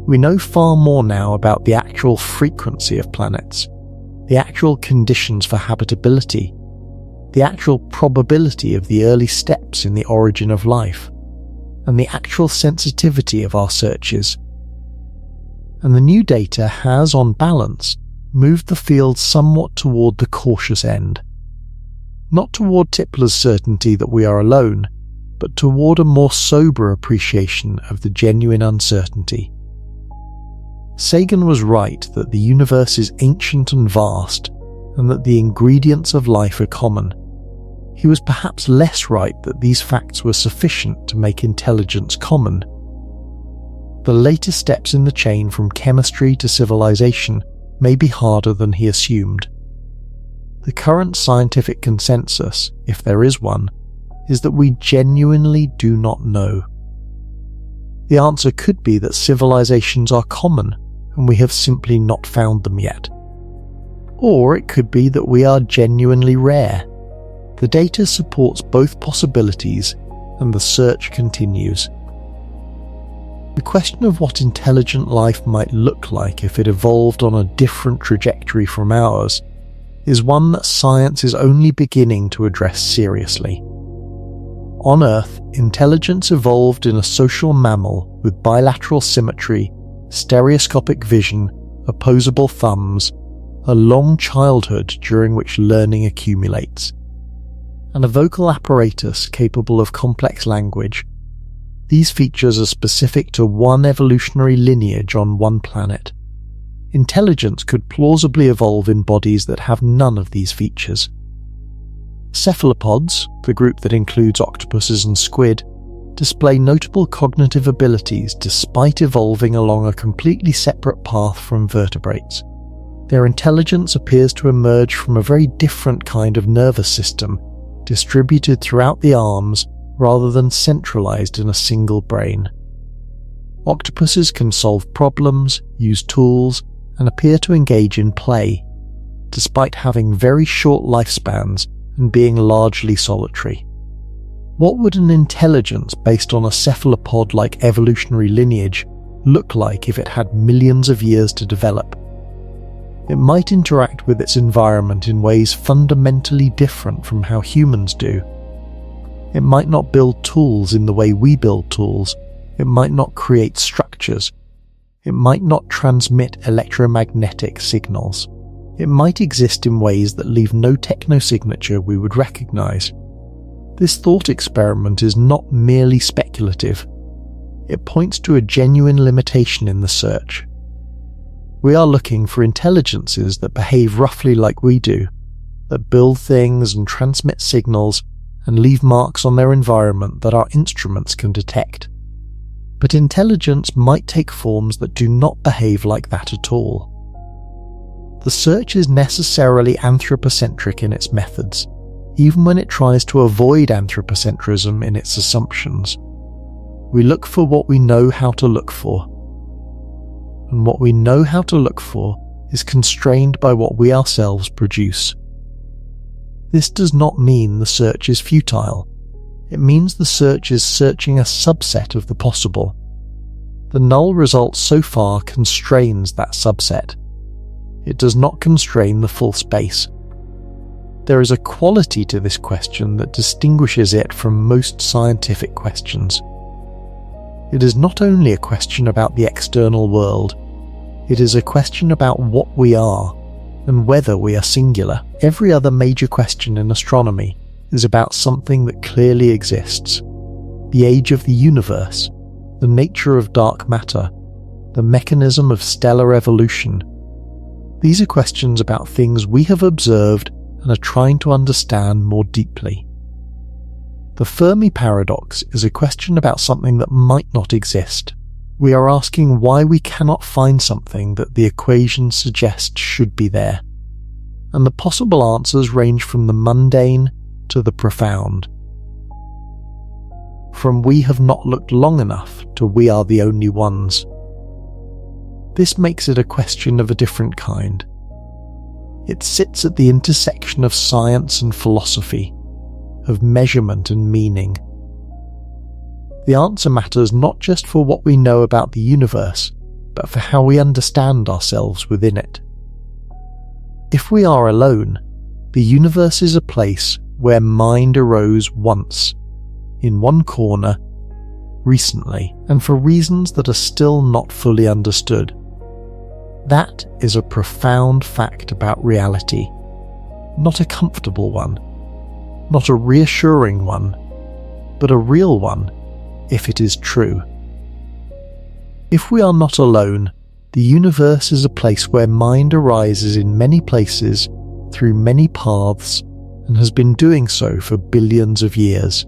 We know far more now about the actual frequency of planets, the actual conditions for habitability, the actual probability of the early steps in the origin of life, and the actual sensitivity of our searches. And the new data has, on balance, moved the field somewhat toward the cautious end. Not toward Tipler's certainty that we are alone, but toward a more sober appreciation of the genuine uncertainty. Sagan was right that the universe is ancient and vast, and that the ingredients of life are common. He was perhaps less right that these facts were sufficient to make intelligence common. The later steps in the chain from chemistry to civilization may be harder than he assumed. The current scientific consensus, if there is one, is that we genuinely do not know. The answer could be that civilizations are common, and we have simply not found them yet. Or it could be that we are genuinely rare. The data supports both possibilities, and the search continues. The question of what intelligent life might look like if it evolved on a different trajectory from ours is one that science is only beginning to address seriously. On Earth, intelligence evolved in a social mammal with bilateral symmetry, stereoscopic vision, opposable thumbs, a long childhood during which learning accumulates, and a vocal apparatus capable of complex language. These features are specific to one evolutionary lineage on one planet. Intelligence could plausibly evolve in bodies that have none of these features. Cephalopods, the group that includes octopuses and squid, display notable cognitive abilities despite evolving along a completely separate path from vertebrates. Their intelligence appears to emerge from a very different kind of nervous system, distributed throughout the arms rather than centralized in a single brain. Octopuses can solve problems, use tools, and appear to engage in play, despite having very short lifespans and being largely solitary. What would an intelligence based on a cephalopod-like evolutionary lineage look like if it had millions of years to develop? It might interact with its environment in ways fundamentally different from how humans do. It might not build tools in the way we build tools. It might not create structures. It might not transmit electromagnetic signals. It might exist in ways that leave no technosignature we would recognize. This thought experiment is not merely speculative. It points to a genuine limitation in the search. We are looking for intelligences that behave roughly like we do, that build things and transmit signals and leave marks on their environment that our instruments can detect. But intelligence might take forms that do not behave like that at all. The search is necessarily anthropocentric in its methods, even when it tries to avoid anthropocentrism in its assumptions. We look for what we know how to look for. and what we know how to look for is constrained by what we ourselves produce. This does not mean the search is futile. It means the search is searching a subset of the possible. The null result so far constrains that subset. It does not constrain the full space. There is a quality to this question that distinguishes it from most scientific questions. It is not only a question about the external world, it is a question about what we are and whether we are singular. Every other major question in astronomy is about something that clearly exists: the age of the universe, the nature of dark matter, the mechanism of stellar evolution. These are questions about things we have observed and are trying to understand more deeply. The Fermi Paradox is a question about something that might not exist. We are asking why we cannot find something that the equation suggests should be there. And the possible answers range from the mundane to the profound. From we have not looked long enough to we are the only ones. This makes it a question of a different kind. It sits at the intersection of science and philosophy, of measurement and meaning. The answer matters not just for what we know about the universe, but for how we understand ourselves within it. If we are alone, the universe is a place where mind arose once, in one corner, recently, and for reasons that are still not fully understood. That is a profound fact about reality, not a comfortable one, not a reassuring one, but a real one, if it is true. If we are not alone, the universe is a place where mind arises in many places, through many paths, and has been doing so for billions of years.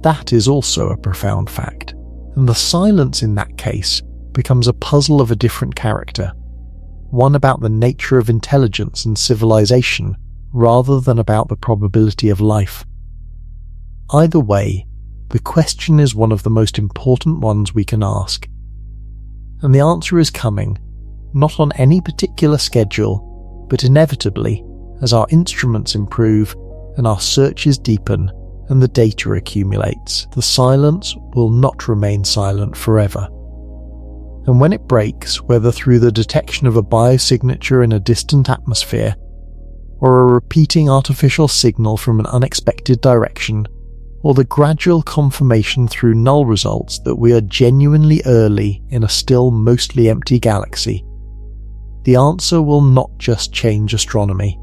That is also a profound fact, and the silence in that case becomes a puzzle of a different character, one about the nature of intelligence and civilization rather than about the probability of life. Either way, the question is one of the most important ones we can ask. And the answer is coming, not on any particular schedule, but inevitably as our instruments improve and our searches deepen and the data accumulates. The silence will not remain silent forever. And when it breaks, whether through the detection of a biosignature in a distant atmosphere, or a repeating artificial signal from an unexpected direction, or the gradual confirmation through null results that we are genuinely early in a still mostly empty galaxy, the answer will not just change astronomy.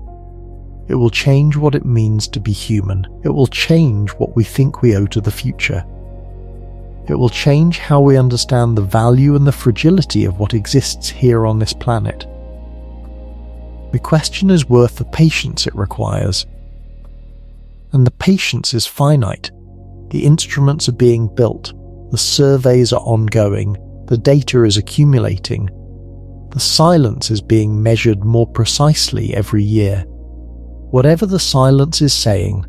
It will change what it means to be human. It will change what we think we owe to the future. It will change how we understand the value and the fragility of what exists here on this planet. The question is worth the patience it requires. And the patience is finite. The instruments are being built, the surveys are ongoing, the data is accumulating. The silence is being measured more precisely every year. Whatever the silence is saying,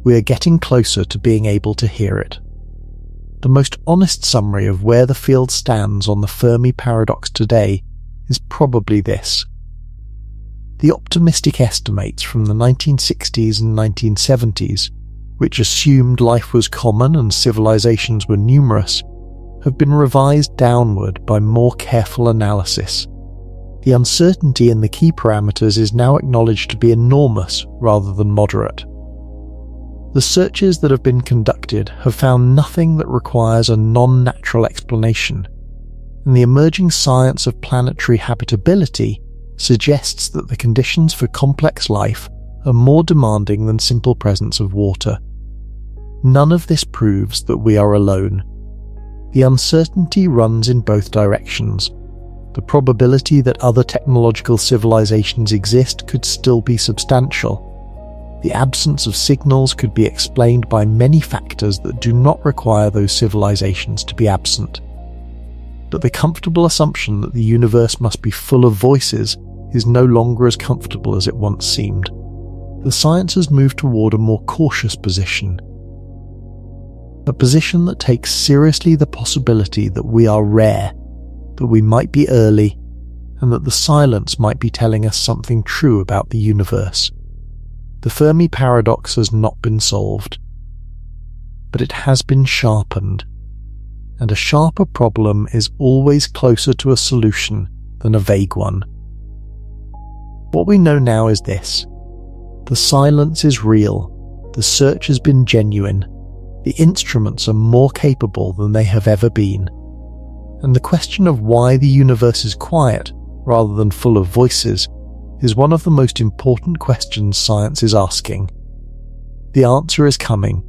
we are getting closer to being able to hear it. The most honest summary of where the field stands on the Fermi Paradox today is probably this. The optimistic estimates from the 1960s and 1970s, which assumed life was common and civilizations were numerous, have been revised downward by more careful analysis. The uncertainty in the key parameters is now acknowledged to be enormous rather than moderate. The searches that have been conducted have found nothing that requires a non-natural explanation, and the emerging science of planetary habitability suggests that the conditions for complex life are more demanding than simple presence of water. None of this proves that we are alone. The uncertainty runs in both directions. The probability that other technological civilizations exist could still be substantial. The absence of signals could be explained by many factors that do not require those civilizations to be absent. But the comfortable assumption that the universe must be full of voices is no longer as comfortable as it once seemed. The science has moved toward a more cautious position. A position that takes seriously the possibility that we are rare, that we might be early, and that the silence might be telling us something true about the universe. The Fermi Paradox has not been solved, but it has been sharpened, and a sharper problem is always closer to a solution than a vague one. What we know now is this: the silence is real, the search has been genuine, the instruments are more capable than they have ever been, and the question of why the universe is quiet rather than full of voices is one of the most important questions science is asking. The answer is coming.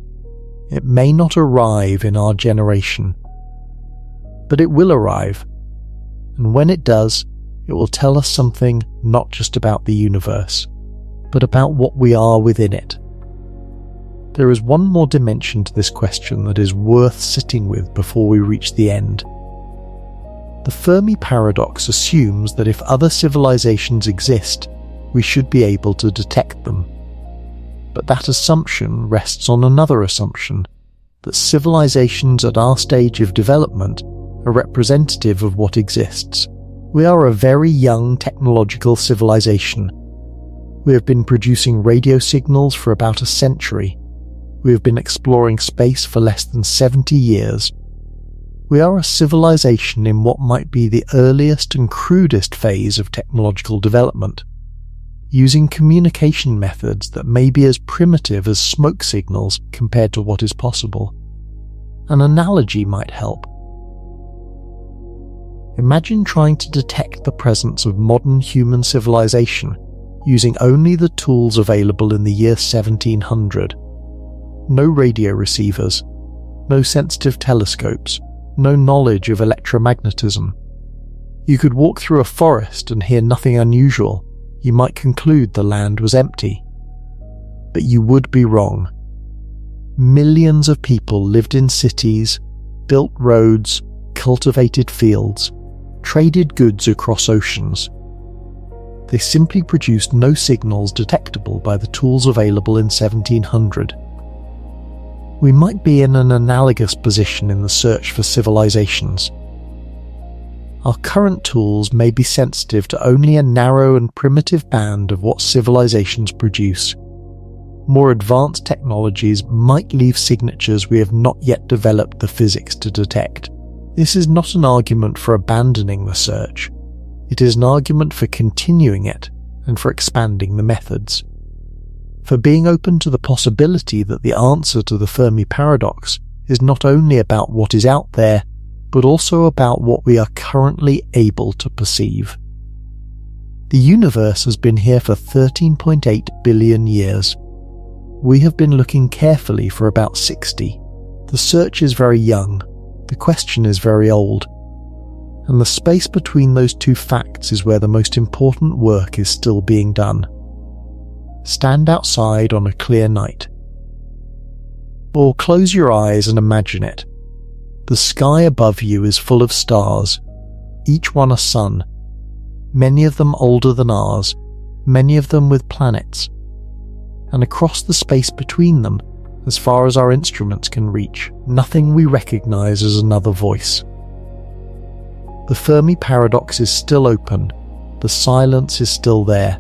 It may not arrive in our generation, but it will arrive, and when it does, it will tell us something not just about the universe, but about what we are within it. There is one more dimension to this question that is worth sitting with before we reach the end. The Fermi Paradox assumes that if other civilizations exist, we should be able to detect them. But that assumption rests on another assumption, that civilizations at our stage of development are representative of what exists. We are a very young technological civilization. We have been producing radio signals for about a century. We have been exploring space for less than 70 years. We are a civilization in what might be the earliest and crudest phase of technological development, using communication methods that may be as primitive as smoke signals compared to what is possible. An analogy might help. Imagine trying to detect the presence of modern human civilization using only the tools available in the year 1700. No radio receivers, no sensitive telescopes, no knowledge of electromagnetism. You could walk through a forest and hear nothing unusual. You might conclude the land was empty. But you would be wrong. Millions of people lived in cities, built roads, cultivated fields, traded goods across oceans. They simply produced no signals detectable by the tools available in 1700. We might be in an analogous position in the search for civilizations. Our current tools may be sensitive to only a narrow and primitive band of what civilizations produce. More advanced technologies might leave signatures we have not yet developed the physics to detect. This is not an argument for abandoning the search. It is an argument for continuing it and for expanding the methods. For being open to the possibility that the answer to the Fermi Paradox is not only about what is out there, but also about what we are currently able to perceive. The universe has been here for 13.8 billion years. We have been looking carefully for about 60. The search is very young, the question is very old, and the space between those two facts is where the most important work is still being done. Stand outside on a clear night. Or close your eyes and imagine it. The sky above you is full of stars, each one a sun, many of them older than ours, many of them with planets. And across the space between them, as far as our instruments can reach, nothing we recognize as another voice. The Fermi Paradox is still open, the silence is still there.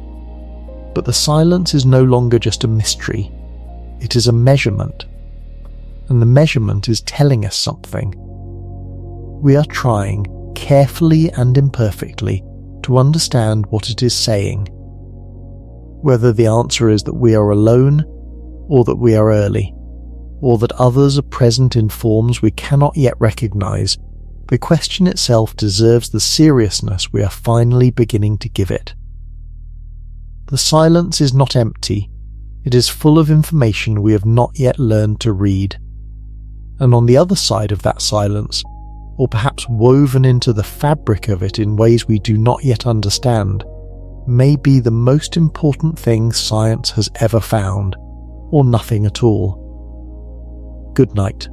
But the silence is no longer just a mystery, it is a measurement. And the measurement is telling us something. We are trying, carefully and imperfectly, to understand what it is saying. Whether the answer is that we are alone, or that we are early, or that others are present in forms we cannot yet recognize, the question itself deserves the seriousness we are finally beginning to give it. The silence is not empty, it is full of information we have not yet learned to read. And on the other side of that silence, or perhaps woven into the fabric of it in ways we do not yet understand, may be the most important thing science has ever found, or nothing at all. Good night.